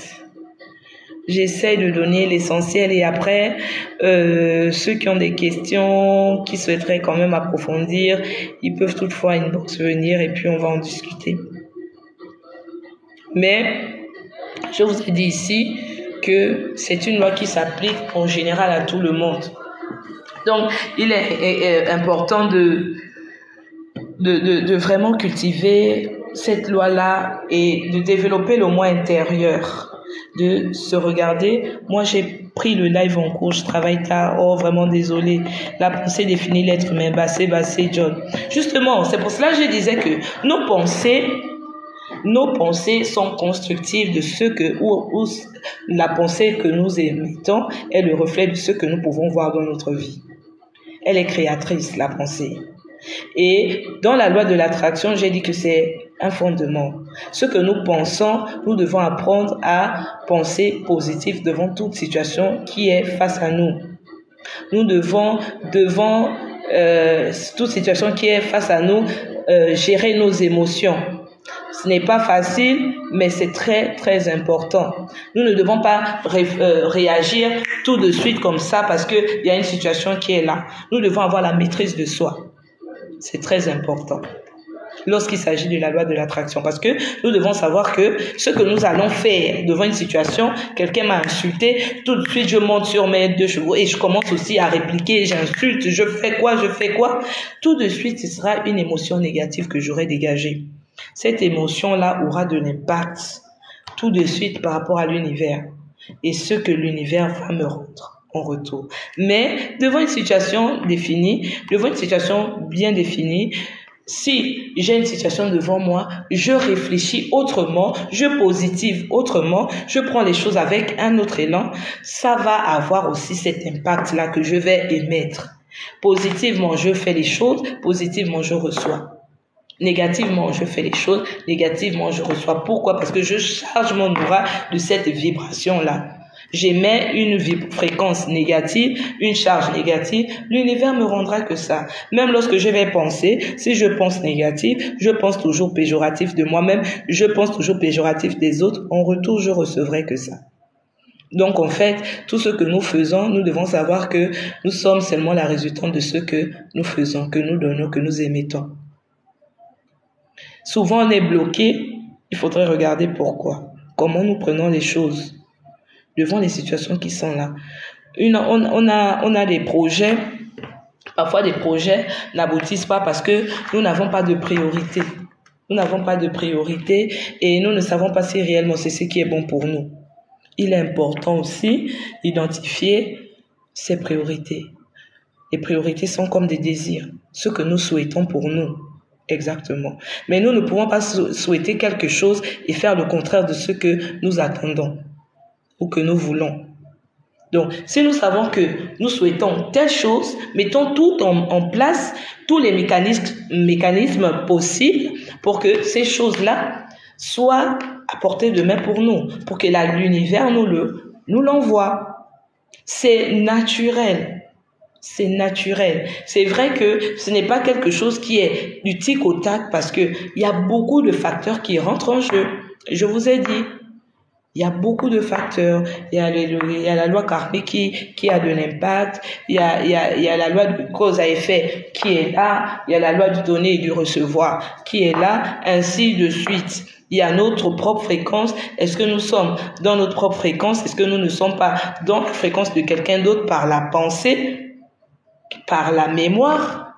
J'essaie de donner l'essentiel et après, ceux qui ont des questions, qui souhaiteraient quand même approfondir, ils peuvent toutefois inbox venir et puis on va en discuter. Mais, je vous ai dit ici que c'est une loi qui s'applique en général à tout le monde. Donc, il est important de de vraiment cultiver cette loi-là et de développer le moi intérieur, de se regarder. Moi, j'ai pris le live en cours, je travaille tard, oh vraiment désolé, la pensée définit l'être humain, bassé, John. Justement, c'est pour cela que je disais que nos pensées sont constructives de ce que, ou la pensée que nous émettons est le reflet de ce que nous pouvons voir dans notre vie. Elle est créatrice, la pensée. Et dans la loi de l'attraction, j'ai dit que c'est un fondement. Ce que nous pensons, nous devons apprendre à penser positif devant toute situation qui est face à nous. Nous devons toute situation qui est face à nous, gérer nos émotions. Ce n'est pas facile, mais c'est très, très important. Nous ne devons pas réagir tout de suite comme ça parce qu'il y a une situation qui est là. Nous devons avoir la maîtrise de soi. C'est très important lorsqu'il s'agit de la loi de l'attraction, parce que nous devons savoir que ce que nous allons faire devant une situation, quelqu'un m'a insulté, tout de suite je monte sur mes 2 chevaux et je commence aussi à répliquer, j'insulte, je fais quoi, tout de suite ce sera une émotion négative que j'aurai dégagée. Cette émotion-là aura de l'impact tout de suite par rapport à l'univers et ce que l'univers va me rendre en retour. Mais devant une situation définie, devant une situation bien définie, si j'ai une situation devant moi, je réfléchis autrement, je positive autrement, je prends les choses avec un autre élan, ça va avoir aussi cet impact-là que je vais émettre. Positivement, je fais les choses, positivement, je reçois. Négativement, je fais les choses, négativement, je reçois. Pourquoi? Parce que je charge mon aura de cette vibration-là. J'émets une fréquence négative, une charge négative, l'univers me rendra que ça. Même lorsque je vais penser, si je pense négatif, je pense toujours péjoratif de moi-même, je pense toujours péjoratif des autres, en retour, je recevrai que ça. Donc, en fait, tout ce que nous faisons, nous devons savoir que nous sommes seulement la résultante de ce que nous faisons, que nous donnons, que nous émettons. Souvent, on est bloqué. Il faudrait regarder pourquoi. Comment nous prenons les choses devant les situations qui sont là. On a des projets. Parfois, des projets n'aboutissent pas parce que nous n'avons pas de priorité. Nous n'avons pas de priorité et nous ne savons pas si réellement c'est ce qui est bon pour nous. Il est important aussi d'identifier ses priorités. Les priorités sont comme des désirs, ce que nous souhaitons pour nous. Exactement. Mais nous ne pouvons pas souhaiter quelque chose et faire le contraire de ce que nous attendons ou que nous voulons. Donc, si nous savons que nous souhaitons telle chose, mettons tout en place, tous les mécanismes possibles pour que ces choses-là soient à portée de main pour nous, pour que l'univers nous l'envoie. C'est naturel. C'est naturel. C'est vrai que ce n'est pas quelque chose qui est du tic au tac parce que il y a beaucoup de facteurs qui rentrent en jeu. Je vous ai dit, il y a beaucoup de facteurs. Il y a la loi karmique qui a de l'impact. Il y a la loi de cause à effet qui est là. Il y a la loi du donner et du recevoir qui est là, ainsi de suite. Il y a notre propre fréquence. Est-ce que nous sommes dans notre propre fréquence? Est-ce que nous ne sommes pas dans la fréquence de quelqu'un d'autre par la pensée, par la mémoire,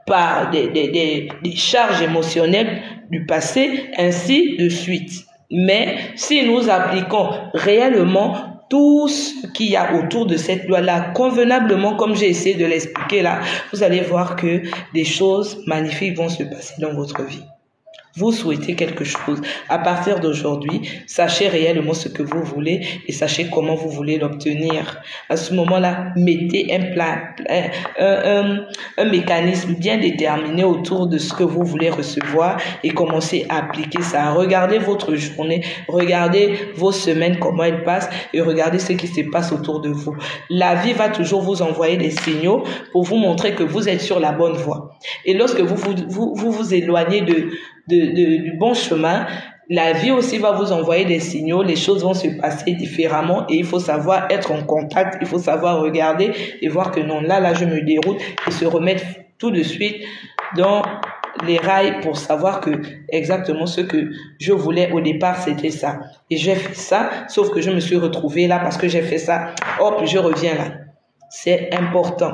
par des charges émotionnelles du passé, ainsi de suite. Mais si nous appliquons réellement tout ce qu'il y a autour de cette loi-là, convenablement, comme j'ai essayé de l'expliquer là, vous allez voir que des choses magnifiques vont se passer dans votre vie. Vous souhaitez quelque chose. À partir d'aujourd'hui, sachez réellement ce que vous voulez et sachez comment vous voulez l'obtenir. À ce moment-là, mettez un plan, un mécanisme bien déterminé autour de ce que vous voulez recevoir et commencez à appliquer ça. Regardez votre journée, regardez vos semaines, comment elles passent et regardez ce qui se passe autour de vous. La vie va toujours vous envoyer des signaux pour vous montrer que vous êtes sur la bonne voie. Et lorsque vous éloignez du bon chemin, la vie aussi va vous envoyer des signaux, les choses vont se passer différemment et il faut savoir être en contact, il faut savoir regarder et voir que non, là je me déroute et se remettre tout de suite dans les rails pour savoir que exactement ce que je voulais au départ, c'était ça. Et j'ai fait ça, sauf que je me suis retrouvée là parce que j'ai fait ça, hop, je reviens là. C'est important.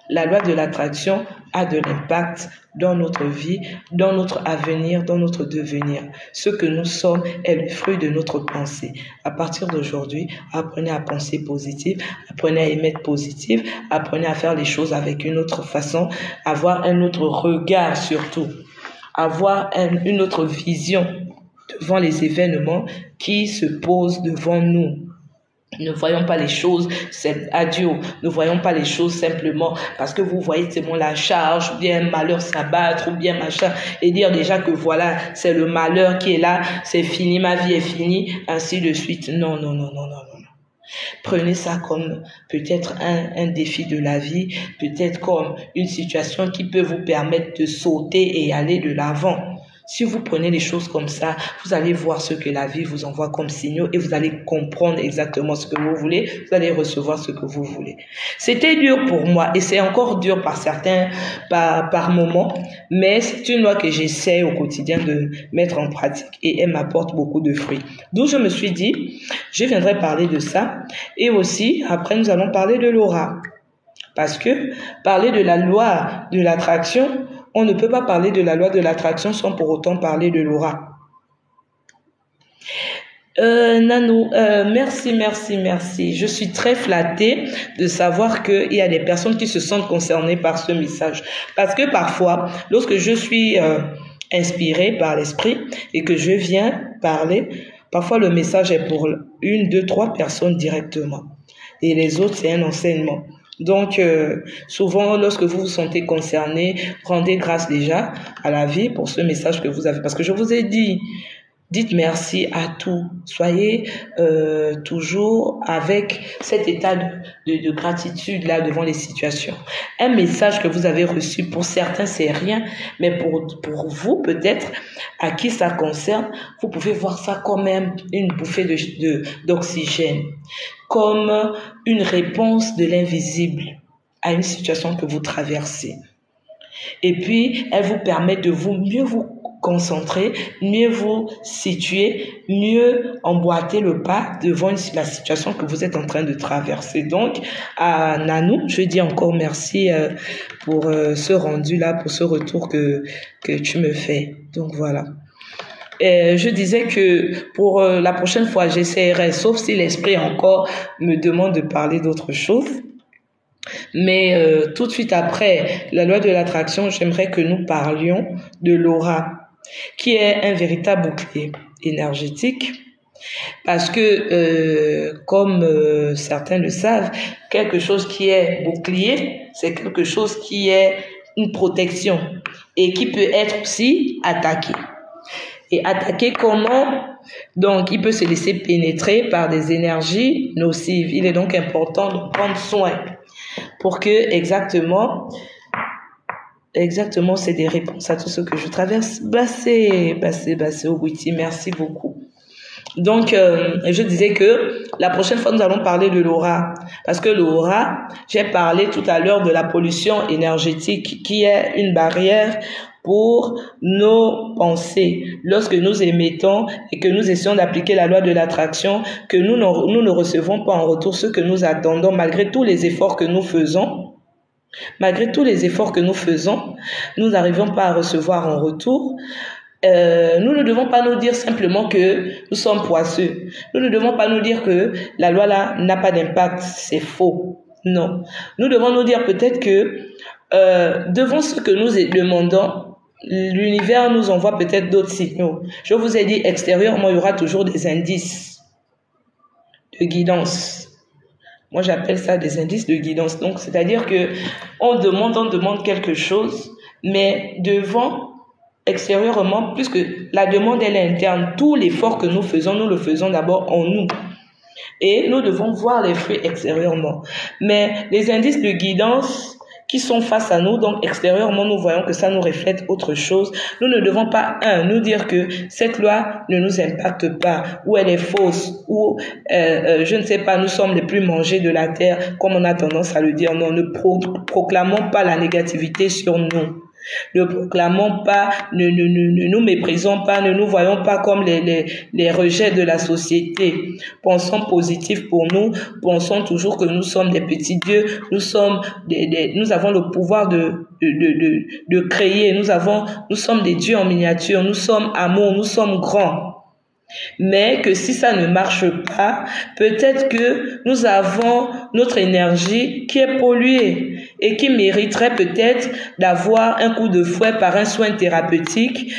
La loi de l'attraction a de l'impact dans notre vie, dans notre avenir, dans notre devenir. Ce que nous sommes est le fruit de notre pensée. À partir d'aujourd'hui, apprenez à penser positif, apprenez à émettre positif, apprenez à faire les choses avec une autre façon, avoir un autre regard surtout, avoir une autre vision devant les événements qui se posent devant nous. Ne voyons pas les choses adieu. Ne voyons pas les choses simplement parce que vous voyez seulement la charge, ou bien un malheur s'abattre, ou bien machin, et dire déjà que voilà, c'est le malheur qui est là, c'est fini, ma vie est finie, ainsi de suite. Non, non, non, non, non, non. Prenez ça comme peut-être un défi de la vie, peut-être comme une situation qui peut vous permettre de sauter et aller de l'avant. Si vous prenez les choses comme ça, vous allez voir ce que la vie vous envoie comme signaux et vous allez comprendre exactement ce que vous voulez. Vous allez recevoir ce que vous voulez. C'était dur pour moi et c'est encore dur par certains, par moments, mais c'est une loi que j'essaie au quotidien de mettre en pratique et elle m'apporte beaucoup de fruits. D'où je me suis dit, je viendrai parler de ça et aussi, après, nous allons parler de l'aura. Parce que parler de la loi de l'attraction, on ne peut pas parler de la loi de l'attraction sans pour autant parler de l'aura. Nanou, merci. Je suis très flattée de savoir qu'il y a des personnes qui se sentent concernées par ce message. Parce que parfois, lorsque je suis inspirée par l'esprit et que je viens parler, parfois le message est pour 1, 2, 3 personnes directement. Et les autres, c'est un enseignement. Donc, souvent, lorsque vous vous sentez concerné, rendez grâce déjà à la vie pour ce message que vous avez. Parce que je vous ai dit, dites merci à tout. Soyez toujours avec cet état de gratitude là devant les situations. Un message que vous avez reçu, pour certains, c'est rien, mais pour vous, peut-être, à qui ça concerne, vous pouvez voir ça comme même une bouffée d'oxygène, comme une réponse de l'invisible à une situation que vous traversez. Et puis, elle vous permet de mieux vous concentrer, mieux vous situer, mieux emboîter le pas devant la situation que vous êtes en train de traverser. Donc, à Nanou, je dis encore merci pour ce rendu-là, pour ce retour que tu me fais. Donc, voilà. Je disais que pour la prochaine fois, j'essaierai, sauf si l'esprit encore me demande de parler d'autre chose. Mais tout de suite après la loi de l'attraction, j'aimerais que nous parlions de l'aura, qui est un véritable bouclier énergétique. Parce que, comme certains le savent, quelque chose qui est bouclier, c'est quelque chose qui est une protection et qui peut être aussi attaqué. Et attaquer comment? Donc, il peut se laisser pénétrer par des énergies nocives. Il est donc important de prendre soin pour que exactement, c'est des réponses à tout ce que je traverse. Bassé, Oguiti, merci beaucoup. Donc, je disais que la prochaine fois, nous allons parler de l'aura. Parce que l'aura, j'ai parlé tout à l'heure de la pollution énergétique qui est une barrière pour nos pensées. Lorsque nous émettons et que nous essayons d'appliquer la loi de l'attraction, que nous ne recevons pas en retour ce que nous attendons, malgré tous les efforts que nous faisons, nous n'arrivons pas à recevoir en retour. Nous ne devons pas nous dire simplement que nous sommes poisseux. Nous ne devons pas nous dire que la loi là n'a pas d'impact. C'est faux. Non. Nous devons nous dire peut-être que devant ce que nous demandons, l'univers nous envoie peut-être d'autres signaux. Je vous ai dit, extérieurement, il y aura toujours des indices de guidance. Moi, j'appelle ça des indices de guidance. Donc, c'est-à-dire que on demande quelque chose, mais extérieurement, puisque la demande elle est interne, tout l'effort que nous le faisons d'abord en nous. Et nous devons voir les fruits extérieurement. Mais les indices de guidance qui sont face à nous, donc extérieurement, nous voyons que ça nous reflète autre chose. Nous ne devons pas, nous dire que cette loi ne nous impacte pas, ou elle est fausse, ou, je ne sais pas, nous sommes les plus mangés de la terre, comme on a tendance à le dire. Non, ne proclamons pas la négativité sur nous. Ne proclamons pas, ne nous méprisons pas, ne nous voyons pas comme les rejets de la société. Pensons positif pour nous, pensons toujours que nous sommes des petits dieux, nous avons le pouvoir de créer, nous sommes des dieux en miniature, nous sommes amour, nous sommes grands. Mais que si ça ne marche pas, peut-être que nous avons notre énergie qui est polluée et qui mériterait peut-être d'avoir un coup de fouet par un soin thérapeutique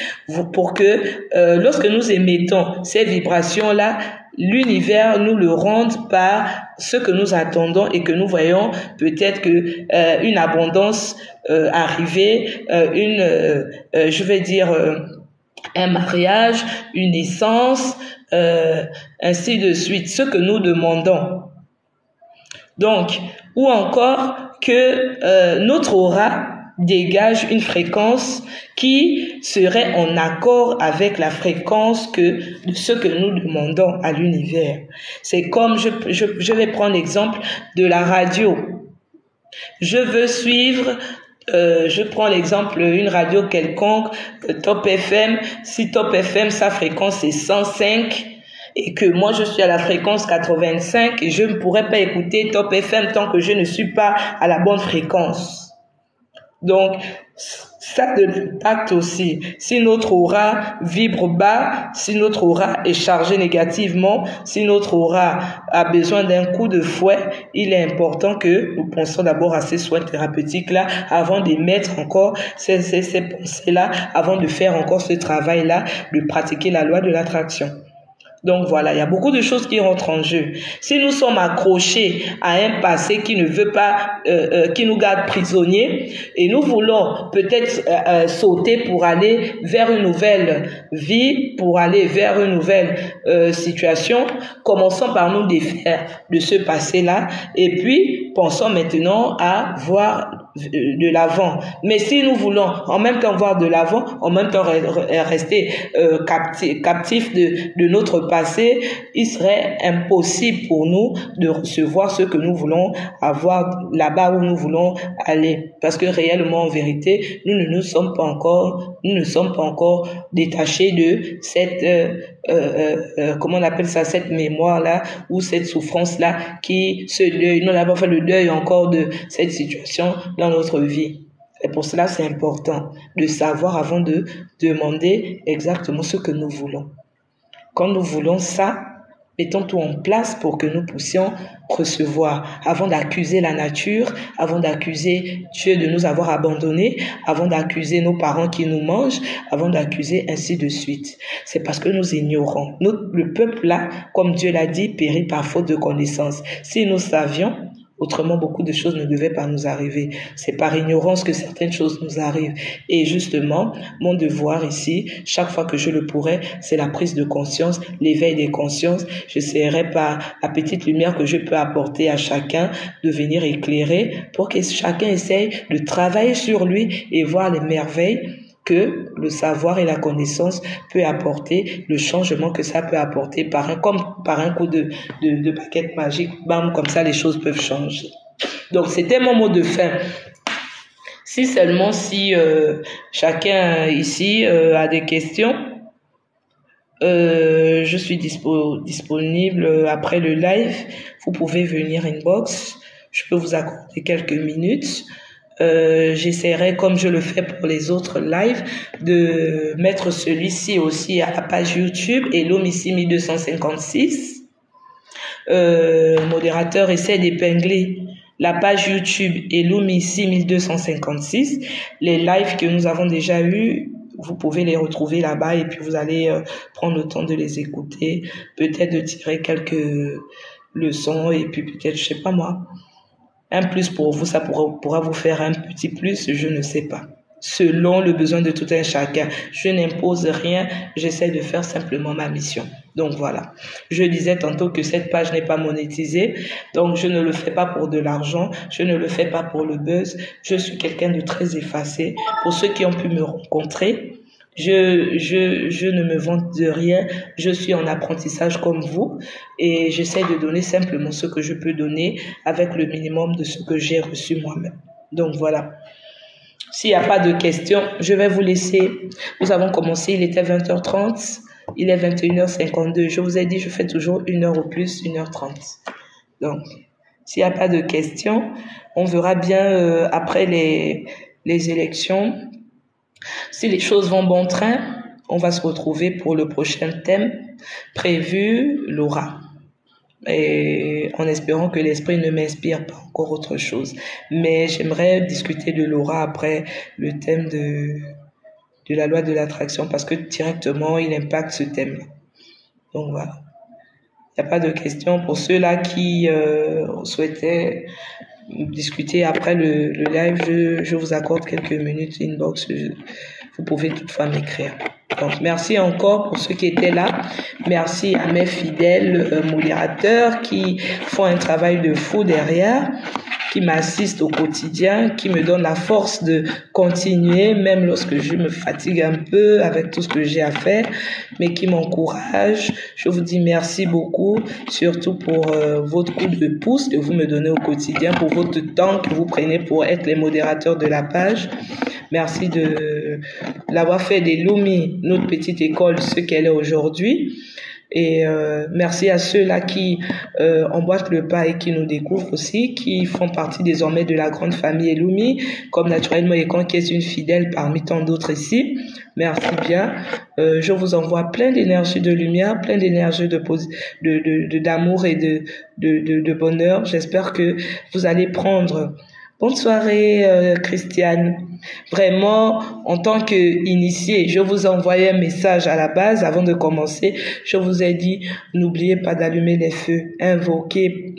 pour que lorsque nous émettons ces vibrations-là, l'univers nous le rende par ce que nous attendons et que nous voyons peut-être que une abondance arriver, un mariage, une naissance, ainsi de suite, ce que nous demandons. Donc, ou encore que notre aura dégage une fréquence qui serait en accord avec la fréquence de ce que nous demandons à l'univers. C'est comme, je vais prendre l'exemple de la radio. Je veux suivre je prends l'exemple une radio quelconque, Top FM. Si Top FM, sa fréquence est 105 et que moi je suis à la fréquence 85, je ne pourrais pas écouter Top FM tant que je ne suis pas à la bonne fréquence. Donc, ça a de l'impact aussi. Si notre aura vibre bas, si notre aura est chargée négativement, si notre aura a besoin d'un coup de fouet, il est important que nous pensions d'abord à ces soins thérapeutiques-là avant d'émettre encore ces pensées-là, avant de faire encore ce travail-là, de pratiquer la loi de l'attraction. Donc voilà, il y a beaucoup de choses qui rentrent en jeu. Si nous sommes accrochés à un passé qui ne veut pas, qui nous garde prisonniers, et nous voulons peut-être sauter pour aller vers une nouvelle vie, pour aller vers une nouvelle situation, commençons par nous défaire de ce passé-là, et puis pensons maintenant à voir de l'avant. Mais si nous voulons en même temps voir de l'avant, en même temps rester captifs de notre passé, il serait impossible pour nous de recevoir ce que nous voulons avoir là-bas où nous voulons aller. Parce que réellement, en vérité, nous ne sommes pas encore détachés de cette, comment on appelle ça, cette mémoire-là, ou cette souffrance-là, nous n'avons pas fait le deuil encore de cette situation dans notre vie. Et pour cela, c'est important de savoir avant de demander exactement ce que nous voulons. Quand nous voulons ça, mettons tout en place pour que nous puissions recevoir, avant d'accuser la nature, avant d'accuser Dieu de nous avoir abandonnés, avant d'accuser nos parents qui nous mangent, avant d'accuser ainsi de suite. C'est parce que nous ignorons. Le peuple là, comme Dieu l'a dit, périt par faute de connaissance. Si nous savions, autrement, beaucoup de choses ne devaient pas nous arriver. C'est par ignorance que certaines choses nous arrivent. Et justement, mon devoir ici, chaque fois que je le pourrai, c'est la prise de conscience, l'éveil des consciences. J'essaierai par la petite lumière que je peux apporter à chacun de venir éclairer pour que chacun essaye de travailler sur lui et voir les merveilles que le savoir et la connaissance peut apporter, le changement que ça peut apporter comme par un coup de baguette magique, bam, comme ça les choses peuvent changer. Donc c'était mon mot de fin. Si chacun ici a des questions, je suis disponible après le live. Vous pouvez venir inbox. Je peux vous accorder quelques minutes. J'essaierai, comme je le fais pour les autres lives, de mettre celui-ci aussi à la page YouTube Hello Missy 1256. Modérateur essaie d'épingler la page YouTube Hello Missy 1256. Les lives que nous avons déjà eus, vous pouvez les retrouver là-bas et puis vous allez prendre le temps de les écouter, peut-être de tirer quelques leçons et puis peut-être, je sais pas moi, un plus pour vous, ça pourra vous faire un petit plus, je ne sais pas. Selon le besoin de tout un chacun. Je n'impose rien, j'essaie de faire simplement ma mission. Donc voilà. Je disais tantôt que cette page n'est pas monétisée, donc je ne le fais pas pour de l'argent, je ne le fais pas pour le buzz. Je suis quelqu'un de très effacé. Pour ceux qui ont pu me rencontrer, je ne me vante de rien, je suis en apprentissage comme vous et j'essaie de donner simplement ce que je peux donner avec le minimum de ce que j'ai reçu moi-même. Donc voilà. S'il n'y a pas de questions, je vais vous laisser. Nous avons commencé, il était 20h30, il est 21h52. Je vous ai dit, je fais toujours 1h ou plus, 1h30. Donc, s'il n'y a pas de questions, on verra bien après les élections. Si les choses vont bon train, on va se retrouver pour le prochain thème prévu, l'aura. Et en espérant que l'esprit ne m'inspire pas encore autre chose. Mais j'aimerais discuter de l'aura après le thème de la loi de l'attraction parce que directement, il impacte ce thème-là. Donc voilà. Il n'y a pas de questions pour ceux-là qui souhaitaient discuter après le live. Je vous accorde quelques minutes inbox. Vous pouvez toutefois m'écrire. Donc, merci encore pour ceux qui étaient là. Merci à mes fidèles modérateurs qui font un travail de fou derrière, qui m'assistent au quotidien, qui me donnent la force de continuer, même lorsque je me fatigue un peu avec tout ce que j'ai à faire, mais qui m'encouragent. Je vous dis merci beaucoup, surtout pour votre coup de pouce que vous me donnez au quotidien, pour votre temps que vous prenez pour être les modérateurs de la page. Merci de l'avoir fait d'Elumi, notre petite école, ce qu'elle est aujourd'hui. Et merci à ceux-là qui emboîtent le pas et qui nous découvrent aussi, qui font partie désormais de la grande famille Elumi, comme naturellement Ekan qui est une fidèle parmi tant d'autres ici. Merci bien. Je vous envoie plein d'énergie de lumière, plein d'énergie d'amour et de bonheur. J'espère que vous allez prendre. Bonne soirée, Christiane. Vraiment, en tant qu'initié, je vous envoyais un message à la base avant de commencer. Je vous ai dit, n'oubliez pas d'allumer les feux, invoquez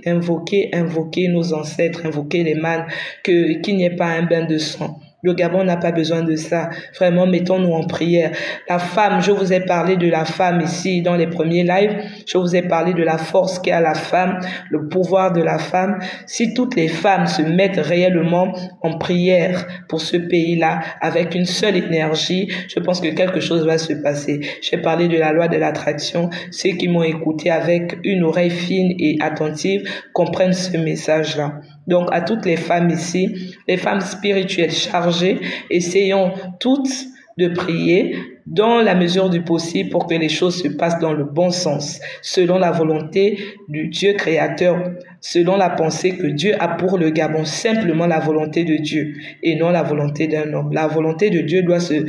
nos ancêtres, invoquez les mânes, qu'il n'y ait pas un bain de sang. Le Gabon n'a pas besoin de ça. Vraiment, mettons-nous en prière. La femme, je vous ai parlé de la femme ici dans les premiers lives. Je vous ai parlé de la force qu'a la femme, le pouvoir de la femme. Si toutes les femmes se mettent réellement en prière pour ce pays-là avec une seule énergie, je pense que quelque chose va se passer. J'ai parlé de la loi de l'attraction. Ceux qui m'ont écouté avec une oreille fine et attentive comprennent ce message-là. Donc, à toutes les femmes ici, les femmes spirituelles chargées, essayons toutes de prier dans la mesure du possible pour que les choses se passent dans le bon sens, selon la volonté du Dieu créateur, selon la pensée que Dieu a pour le Gabon, simplement la volonté de Dieu et non la volonté d'un homme. La volonté de Dieu doit se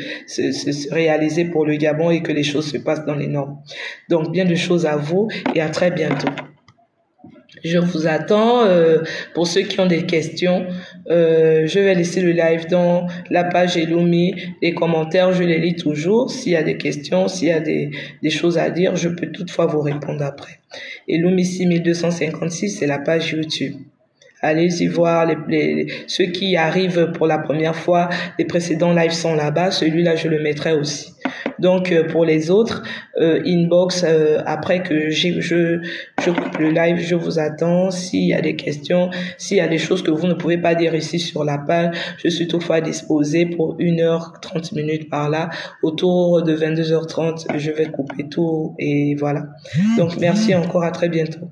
réaliser pour le Gabon et que les choses se passent dans les normes. Donc, bien de choses à vous et à très bientôt. Je vous attends. Pour ceux qui ont des questions, je vais laisser le live dans la page Elumi. Les commentaires, je les lis toujours. S'il y a des questions, s'il y a des choses à dire, je peux toutefois vous répondre après. Elumi 6256, c'est la page YouTube. Allez y voir ceux qui arrivent pour la première fois. Les précédents lives sont là-bas. Celui-là, je le mettrai aussi. Donc, pour les autres, inbox, après que je coupe le live, je vous attends. S'il y a des questions, s'il y a des choses que vous ne pouvez pas dire ici sur la page, je suis toutefois disposée pour 1h30 minutes par là. Autour de 22h30, je vais couper tout et voilà. Donc, merci encore, à très bientôt.